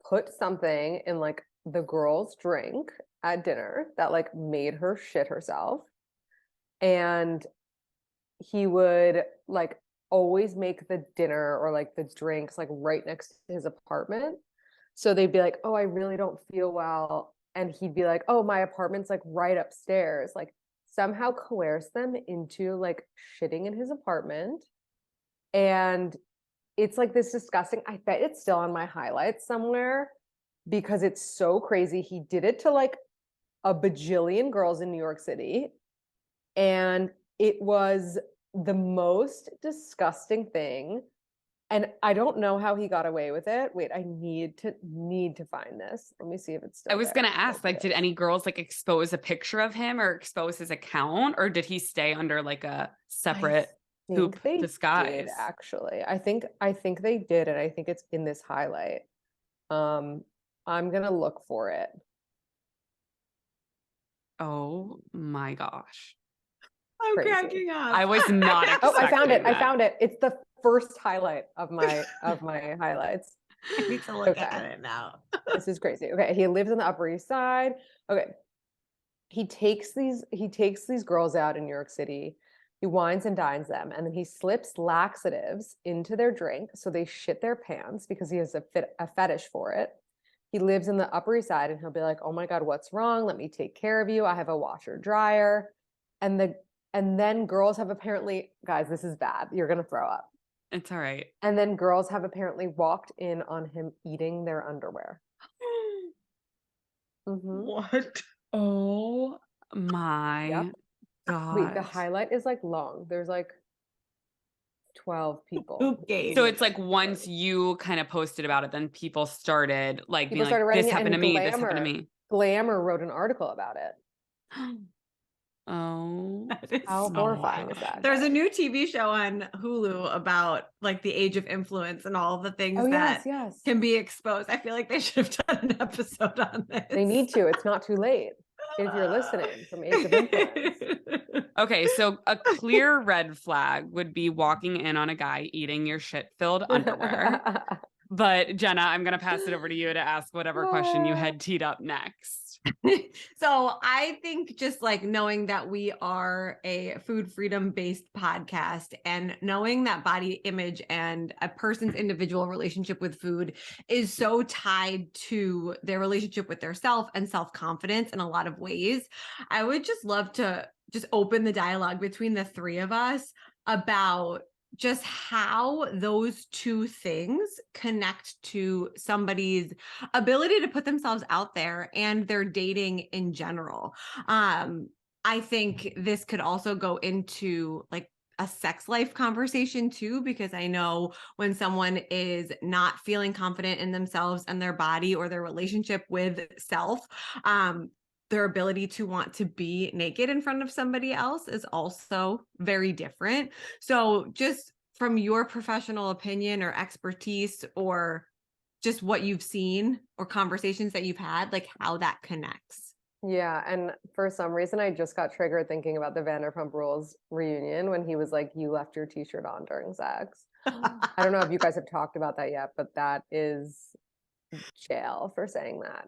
put something in like the girl's drink at dinner that like made her shit herself. And he would like always make the dinner or like the drinks like right next to his apartment. So they'd be like, oh, I really don't feel well. And he'd be like, oh, my apartment's like right upstairs. Like somehow coerce them into like shitting in his apartment. And it's like this disgusting, I bet it's still on my highlights somewhere because it's so crazy. He did it to like a bajillion girls in New York City. And it was the most disgusting thing. And I don't know how he got away with it. Wait, I need to find this. Let me see if it's still I was going to ask, like, did any girls like expose a picture of him or expose his account, or did he stay under like a separate poop disguise? Did, actually, I think they did, and I think it's in this highlight. I'm gonna look for it. Oh my gosh. I'm cracking up. I was not expecting I found it. that. I found it. It's the first highlight of my highlights. I need to look at it now. This is crazy. Okay, he lives on the Upper East Side. Okay. He takes these girls out in New York City. He wines and dines them, and then he slips laxatives into their drink so they shit their pants because he has a fetish for it. He lives in the Upper East Side, and he'll be like, oh my God, what's wrong? Let me take care of you. I have a washer dryer. And then girls have apparently, guys, this is bad. You're going to throw up. It's all right. And then girls have apparently walked in on him eating their underwear. What? Oh my God. Wait, the highlight is like long. There's like 12 people. So it's like once you kind of posted about it, then people started like being like, writing this happened to me, Glamour, this happened to me. Glamour wrote an article about it. Oh, how horrifying is that? There's a new TV show on Hulu about like the age of influence and all the things that can be exposed. I feel like they should have done an episode on this. They need to. It's not too late. If you're listening from Age of Influence. Okay, so a clear red flag would be walking in on a guy eating your shit-filled underwear. But Jenna, I'm going to pass it over to you to ask whatever question you had teed up next. So I think just like knowing that we are a food freedom based podcast and knowing that body image and a person's individual relationship with food is so tied to their relationship with their self and self-confidence in a lot of ways. I would just love to just open the dialogue between the three of us about just how those two things connect to somebody's ability to put themselves out there and their dating in general. I think this could also go into like a sex life conversation too, because I know when someone is not feeling confident in themselves and their body or their relationship with self, their ability to want to be naked in front of somebody else is also very different. So just from your professional opinion or expertise, or just what you've seen or conversations that you've had, like how that connects. Yeah, and for some reason, I just got triggered thinking about the Vanderpump Rules reunion when he was like, "You left your t-shirt on during sex." I don't know if you guys have talked about that yet, but that is jail for saying that.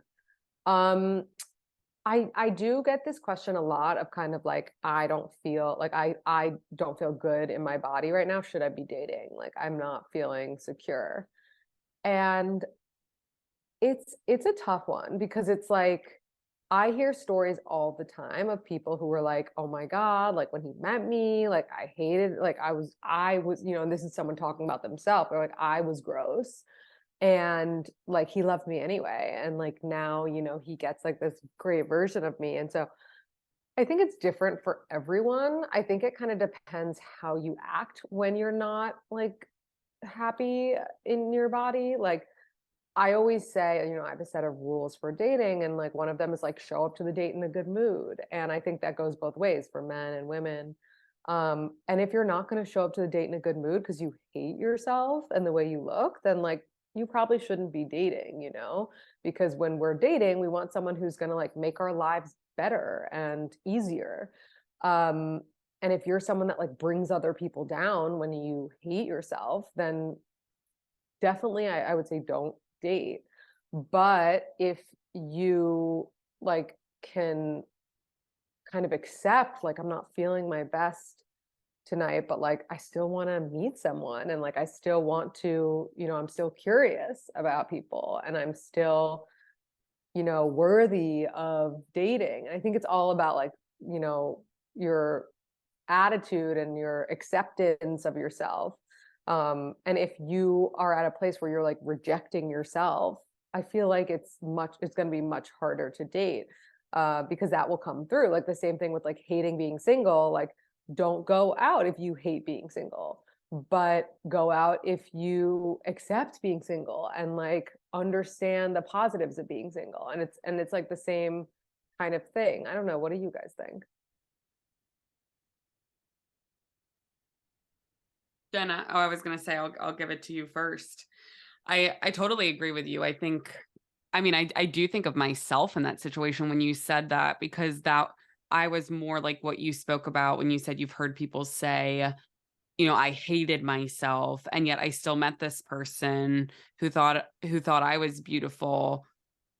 I do get this question a lot of kind of like, I don't feel like I don't feel good in my body right now. Should I be dating? Like, I'm not feeling secure. And it's a tough one because it's like I hear stories all the time of people who were like, "Oh my God, like when he met me, like I hated, like I was, and this is someone talking about themselves. They're like, I was gross and like he loved me anyway. And like now, he gets like this great version of me." And so I think it's different for everyone. I think it kind of depends how you act when you're not like happy in your body. Like I always say, I have a set of rules for dating, and like one of them is like show up to the date in a good mood. And I think that goes both ways for men and women. And if you're not going to show up to the date in a good mood because you hate yourself and the way you look, then like you probably shouldn't be dating, because when we're dating, we want someone who's going to like make our lives better and easier. And if you're someone that like brings other people down when you hate yourself, then definitely I would say don't date. But if you like can kind of accept like I'm not feeling my best tonight, but like I still want to meet someone, and like I still want to, I'm still curious about people, and I'm still, worthy of dating. And I think it's all about like, your attitude and your acceptance of yourself. And if you are at a place where you're like rejecting yourself, I feel like it's going to be much harder to date, because that will come through. Like the same thing with like hating being single. Like don't go out if you hate being single, but go out if you accept being single and like understand the positives of being single. And it's like the same kind of thing. I don't know. What do you guys think? Jenna, I was going to say, I'll give it to you first. I totally agree with you. I do think of myself in that situation when you said that, because that I was more like what you spoke about when you said you've heard people say, I hated myself, and yet I still met this person who thought I was beautiful,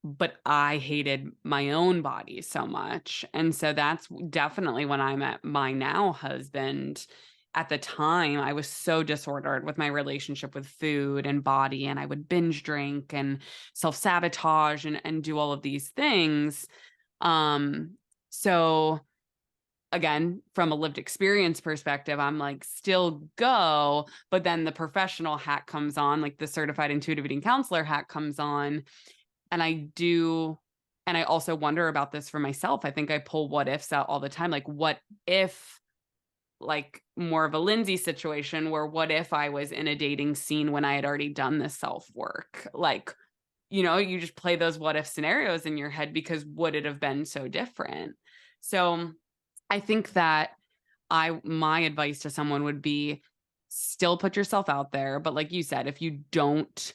but I hated my own body so much. And so that's definitely when I met my now husband. At the time, I was so disordered with my relationship with food and body, and I would binge drink and self-sabotage and do all of these things. So again, from a lived experience perspective, I'm like, still go, but then the professional hat comes on, like the certified intuitive eating counselor hat comes on. And I also wonder about this for myself. I think I pull what ifs out all the time. Like, what if, like more of a Lindsey situation where what if I was in a dating scene when I had already done the self-work? Like, you just play those what if scenarios in your head, because would it have been so different? So I think that my advice to someone would be still put yourself out there. But like you said, if you don't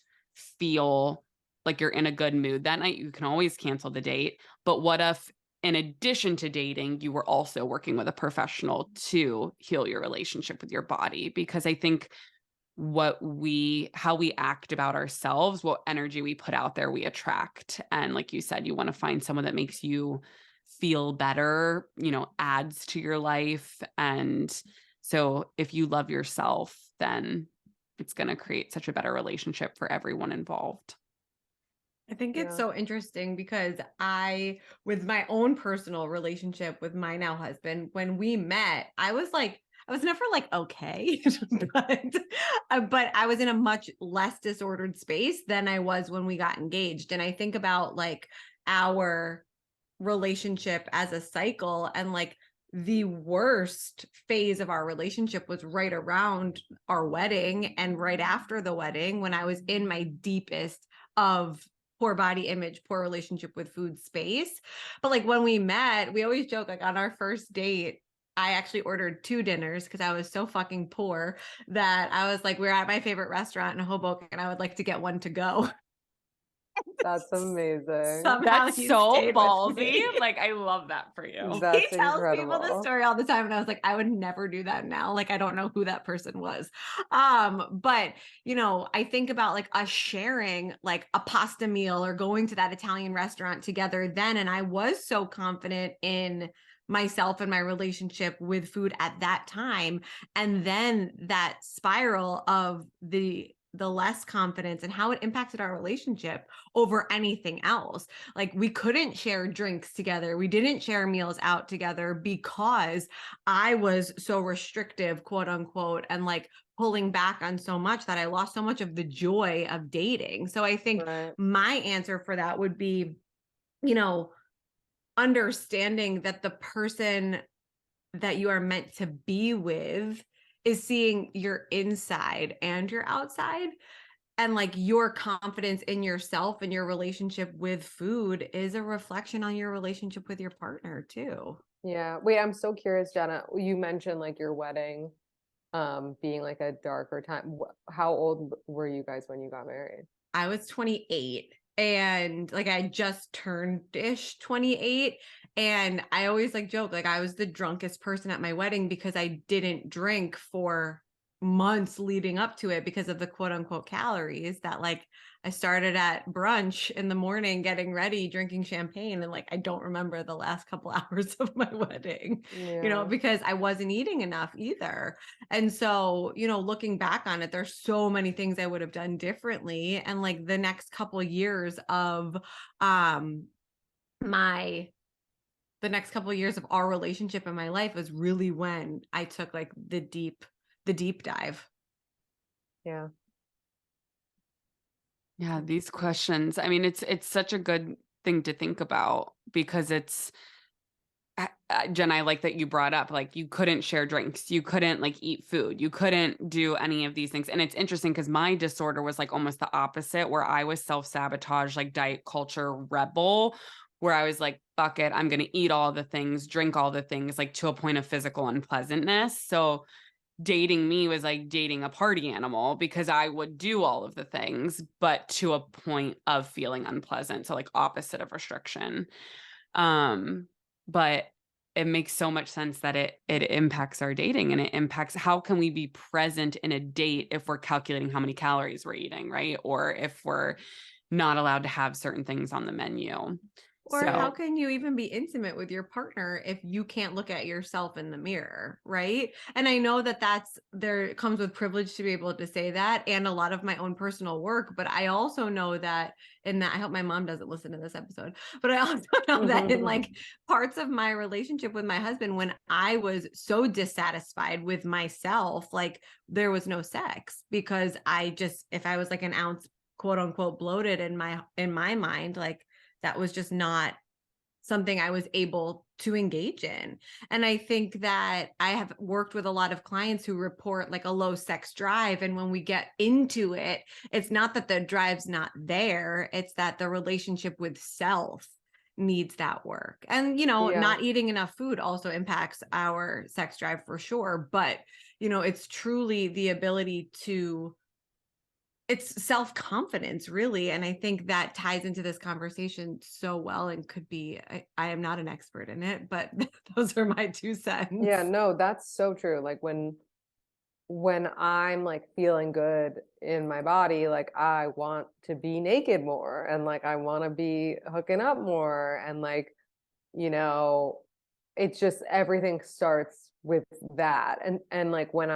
feel like you're in a good mood that night, you can always cancel the date. But what if, in addition to dating, you were also working with a professional to heal your relationship with your body? Because I think how we act about ourselves, what energy we put out there, we attract. And like you said, you want to find someone that makes you feel better, adds to your life. And so if you love yourself, then it's going to create such a better relationship for everyone involved. I think it's so interesting because with my own personal relationship with my now husband, when we met, I was never like, okay, but I was in a much less disordered space than I was when we got engaged. And I think about like our relationship as a cycle, and like the worst phase of our relationship was right around our wedding and right after the wedding, when I was in my deepest of poor body image, poor relationship with food space. But like when we met, we always joke, like on our first date, I actually ordered 2 dinners because I was so fucking poor that I was like, we're at my favorite restaurant in Hoboken and I would like to get one to go. That's amazing. Somehow That's he so stayed with ballsy. me. Like, I love that for you. That's He tells people this incredible. story all the time, and I was like, I would never do that now. Like, I don't know who that person was. But you know, I think about like us sharing like a pasta meal or going to that Italian restaurant together then, and I was so confident in myself and my relationship with food at that time, and then that spiral of the less confidence and how it impacted our relationship over anything else. Like we couldn't share drinks together. We didn't share meals out together because I was so restrictive, quote unquote, and like pulling back on so much that I lost so much of the joy of dating. So I think Right. my answer for that would be, you know, understanding that the person that you are meant to be with is seeing your inside and your outside, and like your confidence in yourself and your relationship with food is a reflection on your relationship with your partner too. Yeah. Wait, I'm so curious, Jenna. You mentioned like your wedding being like a darker time. How old were you guys when you got married? I was 28 and like I just turned ish 28, and I always like joke like I was the drunkest person at my wedding because I didn't drink for months leading up to it because of the quote unquote calories. That like I started at brunch in the morning getting ready drinking champagne, and like I don't remember the last couple hours of my wedding, you know, Yeah. because I wasn't eating enough either. And so, you know, looking back on it, there's so many things I would have done differently. And like the next couple of years of my the next couple of years of our relationship in my life was really when I took like the deep dive. Yeah. Yeah, these questions. I mean, it's such a good thing to think about because it's Jen, I like that you brought up like you couldn't share drinks, you couldn't like eat food, you couldn't do any of these things. And it's interesting because my disorder was like almost the opposite, where I was self-sabotage, like diet culture rebel, where I was like, fuck it, I'm gonna eat all the things, drink all the things, like to a point of physical unpleasantness. So dating me was like dating a party animal because I would do all of the things, but to a point of feeling unpleasant. So like opposite of restriction. But it makes so much sense that it impacts our dating, and it impacts how can we be present in a date if we're calculating how many calories we're eating, right? Or if we're not allowed to have certain things on the menu. Or So how can you even be intimate with your partner if you can't look at yourself in the mirror, right? And I know that there comes with privilege to be able to say that, and a lot of my own personal work, but I also know that in that, I hope my mom doesn't listen to this episode, but I also know that in like parts of my relationship with my husband, when I was so dissatisfied with myself, like there was no sex because if I was like an ounce quote unquote bloated in my mind, like that was just not something I was able to engage in. And I think that I have worked with a lot of clients who report like a low sex drive. And when we get into it, it's not that the drive's not there, it's that the relationship with self needs that work. And, you know, Yeah. not eating enough food also impacts our sex drive for sure. But, you know, it's truly the ability to it's self-confidence really, and I think that ties into this conversation so well and could be I am not an expert in it, but those are my 2 cents. Yeah, no, that's so true. Like when I'm like feeling good in my body, like I want to be naked more and like I want to be hooking up more and like, you know, it's just everything starts with that. And like when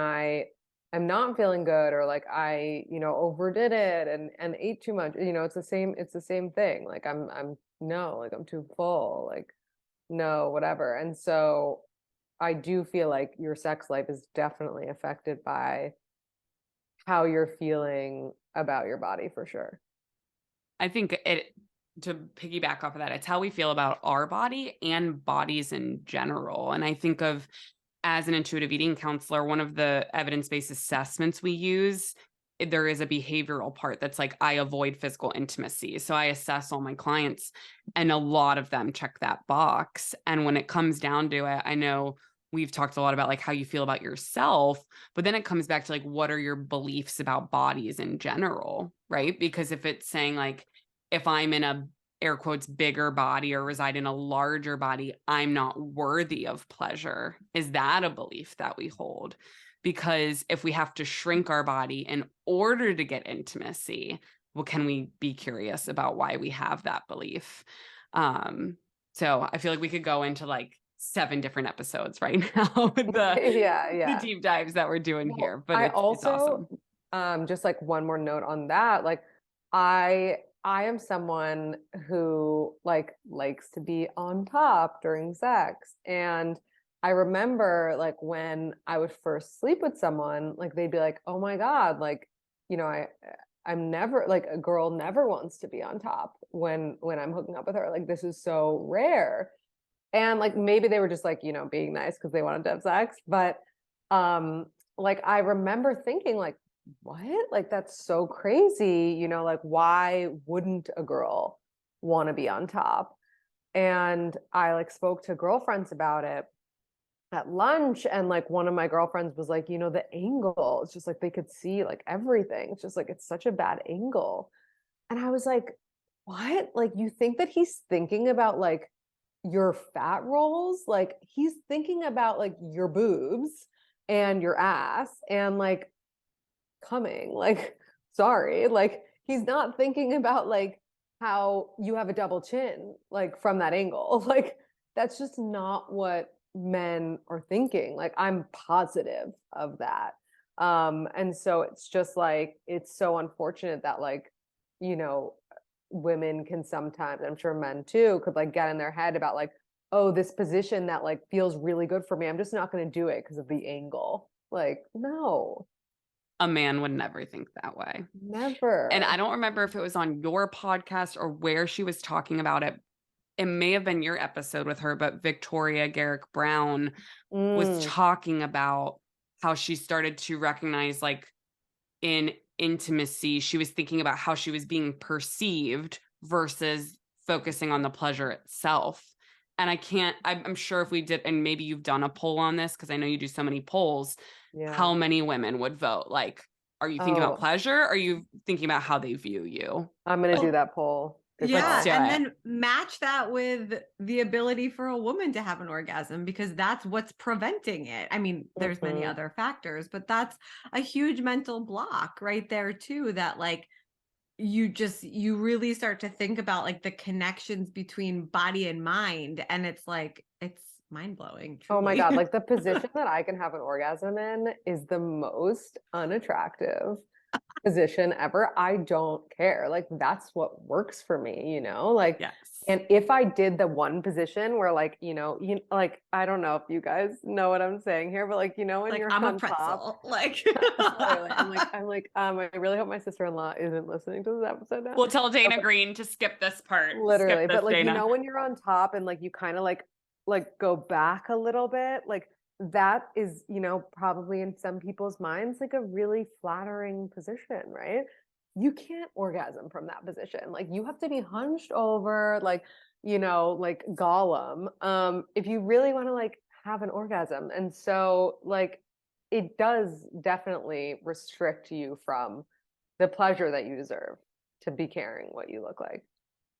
I'm not feeling good or like I, you know, overdid it and ate too much, you know, it's the same thing. Like I'm no, like I'm too full, like no, whatever. And so I do feel like your sex life is definitely affected by how you're feeling about your body for sure. I think it to piggyback off of that, it's how we feel about our body and bodies in general. And I think of, as an intuitive eating counselor, one of the evidence-based assessments we use, there is a behavioral part that's like, I avoid physical intimacy. So I assess all my clients, and a lot of them check that box. And when it comes down to it, I know we've talked a lot about like how you feel about yourself, but then it comes back to like, what are your beliefs about bodies in general, right? Because if it's saying like, if I'm in a air quotes bigger body or reside in a larger body, I'm not worthy of pleasure. Is that a belief that we hold? Because if we have to shrink our body in order to get intimacy, well, can we be curious about why we have that belief? So I feel like we could go into like 7 different episodes right now with the deep dives that we're doing here. But it's awesome. Just like one more note on that, like I am someone who like likes to be on top during sex. And I remember like when I would first sleep with someone, like they'd be like, oh my God, like, you know, I'm never like, a girl never wants to be on top when I'm hooking up with her. Like, this is so rare. And like maybe they were just like, you know, being nice because they wanted to have sex. But like I remember thinking like, what? Like, that's so crazy, you know, like why wouldn't a girl want to be on top? And I like spoke to girlfriends about it at lunch, and like one of my girlfriends was like, you know, the angle, it's just like they could see like everything. It's just like it's such a bad angle. And I was like, what? Like, you think that he's thinking about like your fat rolls? Like, he's thinking about like your boobs and your ass and like coming, like, sorry, like he's not thinking about like how you have a double chin like from that angle. Like, that's just not what men are thinking. Like, I'm positive of that. And so it's just like, it's so unfortunate that like, you know, women can sometimes, I'm sure men too, could like get in their head about like, oh, this position that like feels really good for me, I'm just not going to do it because of the angle. Like, no. A man would never think that way. Never. And I don't remember if it was on your podcast or where she was talking about it. It may have been your episode with her, but Victoria Garrick Brown was talking about how she started to recognize, like, in intimacy, she was thinking about how she was being perceived versus focusing on the pleasure itself. And I'm sure if we did, and maybe you've done a poll on this, because I know you do so many polls, how many women would vote? Like, are you thinking about pleasure? Or are you thinking about how they view you? I'm going to do that poll. Yeah. And then match that with the ability for a woman to have an orgasm, because that's what's preventing it. I mean, there's many other factors, but that's a huge mental block right there too, that like, you really start to think about like the connections between body and mind. And it's like, it's mind-blowing. Truly. Oh my God. Like, the position that I can have an orgasm in is the most unattractive position ever. I don't care. Like, that's what works for me, you know? Like, yes. And if I did the one position where like, you know, like, I don't know if you guys know what I'm saying here, but like, you know, when like, you're I'm on a pretzel. top, Like, I really hope my sister-in-law isn't listening to this episode now. We'll tell Dana Green to skip this part. Literally. This, but like, Dana. you know, when you're on top and like, you kind of like go back a little bit, like that is, you know, probably in some people's minds, like a really flattering position, right? You can't orgasm from that position. Like, you have to be hunched over, like, you know, like Gollum, if you really want to like have an orgasm. And so like, it does definitely restrict you from the pleasure that you deserve to be caring what you look like.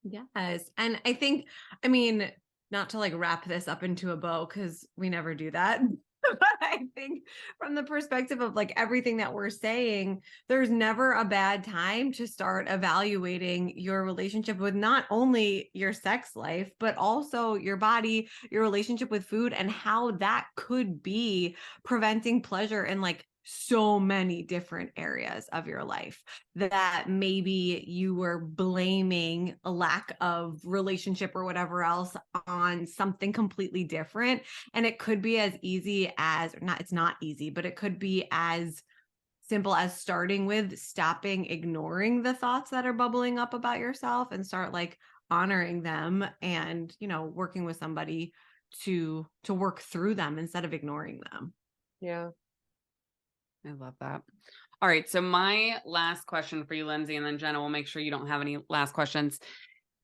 Yes. And I think, I mean, not to like wrap this up into a bow, because we never do that. But I think from the perspective of like everything that we're saying, there's never a bad time to start evaluating your relationship with not only your sex life, but also your body, your relationship with food, and how that could be preventing pleasure in like so many different areas of your life, that maybe you were blaming a lack of relationship or whatever else on something completely different. And it could be as easy as, it's not easy, but it could be as simple as starting with stopping ignoring the thoughts that are bubbling up about yourself and start like, honoring them and, you know, working with somebody to work through them instead of ignoring them. Yeah. I love that. All right. So my last question for you, Lindsey, and then Jenna, we'll make sure you don't have any last questions.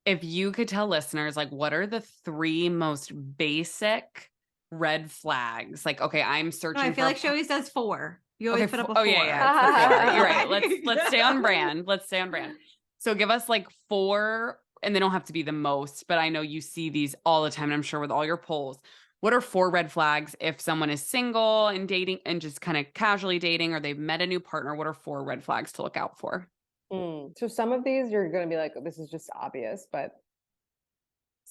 If you could tell listeners, like, what are the 3 most basic red flags? Like, okay, I'm searching. I feel like she always says 4. You always put up a 4. Oh yeah. You're right. Let's stay on brand. Let's stay on brand. So give us like 4, and they don't have to be the most, but I know you see these all the time, and I'm sure with all your polls. What are 4 red flags if someone is single and dating and just kind of casually dating, or they've met a new partner? What are 4 red flags to look out for? So some of these you're going to be like, oh, this is just obvious, but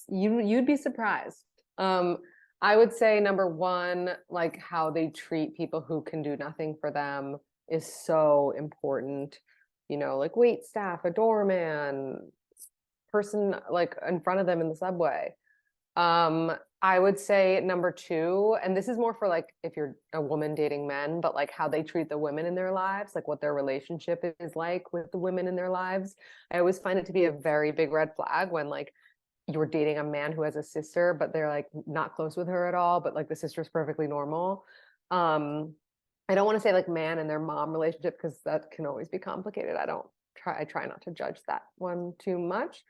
you'd be surprised. I would say number 1, like how they treat people who can do nothing for them is so important. You know, like wait staff, a doorman, person like in front of them in the subway. I would say number 2, and this is more for like if you're a woman dating men, but like how they treat the women in their lives, like what their relationship is like with the women in their lives. I always find it to be a very big red flag when like you're dating a man who has a sister, but they're like not close with her at all, but like the sister's perfectly normal. I don't want to say like man and their mom relationship because that can always be complicated. I try not to judge that one too much.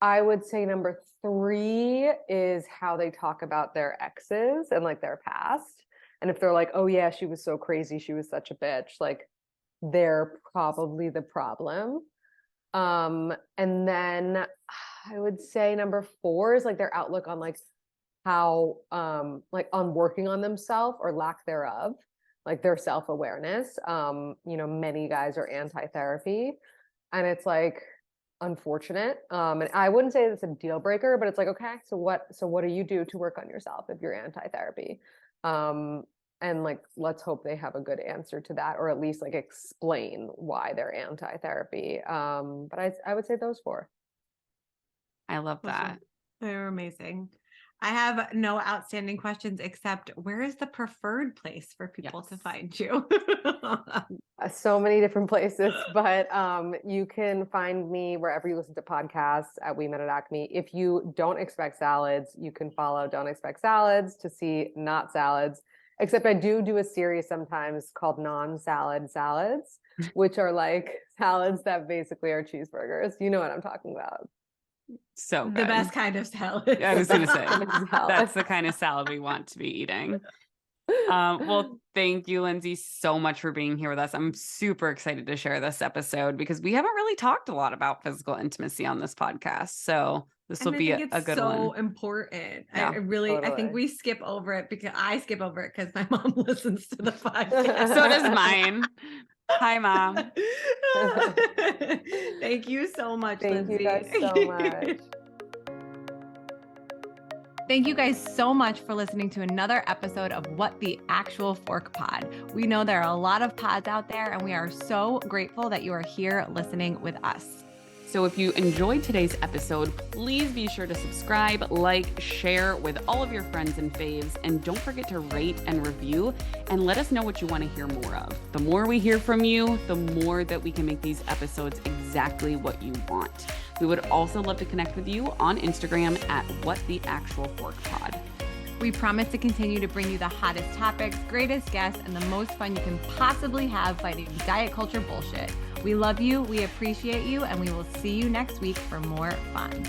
I would say number 3 is how they talk about their exes and like their past. And if they're like, oh yeah, she was so crazy, she was such a bitch, like they're probably the problem. And then I would say number 4 is like their outlook on like how like on working on themselves or lack thereof, like their self-awareness. You know, many guys are anti-therapy, and it's like unfortunate. And I wouldn't say it's a deal breaker, but it's like, okay, so what do you do to work on yourself if you're anti-therapy? And like, let's hope they have a good answer to that, or at least like explain why they're anti-therapy. But I would say those 4. I love that. They're amazing. I have no outstanding questions except where is the preferred place for people to find you? So many different places, but you can find me wherever you listen to podcasts at We Met at Acme. If you don't expect salads, you can follow Don't Expect Salads to see not salads. Except I do a series sometimes called non-salad salads, which are like salads that basically are cheeseburgers. You know what I'm talking about. So good. The best kind of salad. I was going to say, that's the kind of salad we want to be eating. Well, thank you, Lindsey, so much for being here with us. I'm super excited to share this episode because we haven't really talked a lot about physical intimacy on this podcast. So this will be a good one. So important. Yeah, I think we skip over it because I skip over it because my mom listens to the podcast. So does mine. Hi, Mom. Thank you so much, Lindsey. Thank you guys so much. Thank you guys so much for listening to another episode of What the Actual Fork Pod. We know there are a lot of pods out there, and we are so grateful that you are here listening with us. So if you enjoyed today's episode, please be sure to subscribe, like, share with all of your friends and faves, and don't forget to rate and review and let us know what you want to hear more of. The more we hear from you, the more that we can make these episodes exactly what you want. We would also love to connect with you on Instagram at WhatTheActualForkPod. We promise to continue to bring you the hottest topics, greatest guests, and the most fun you can possibly have fighting diet culture bullshit. We love you, we appreciate you, and we will see you next week for more fun.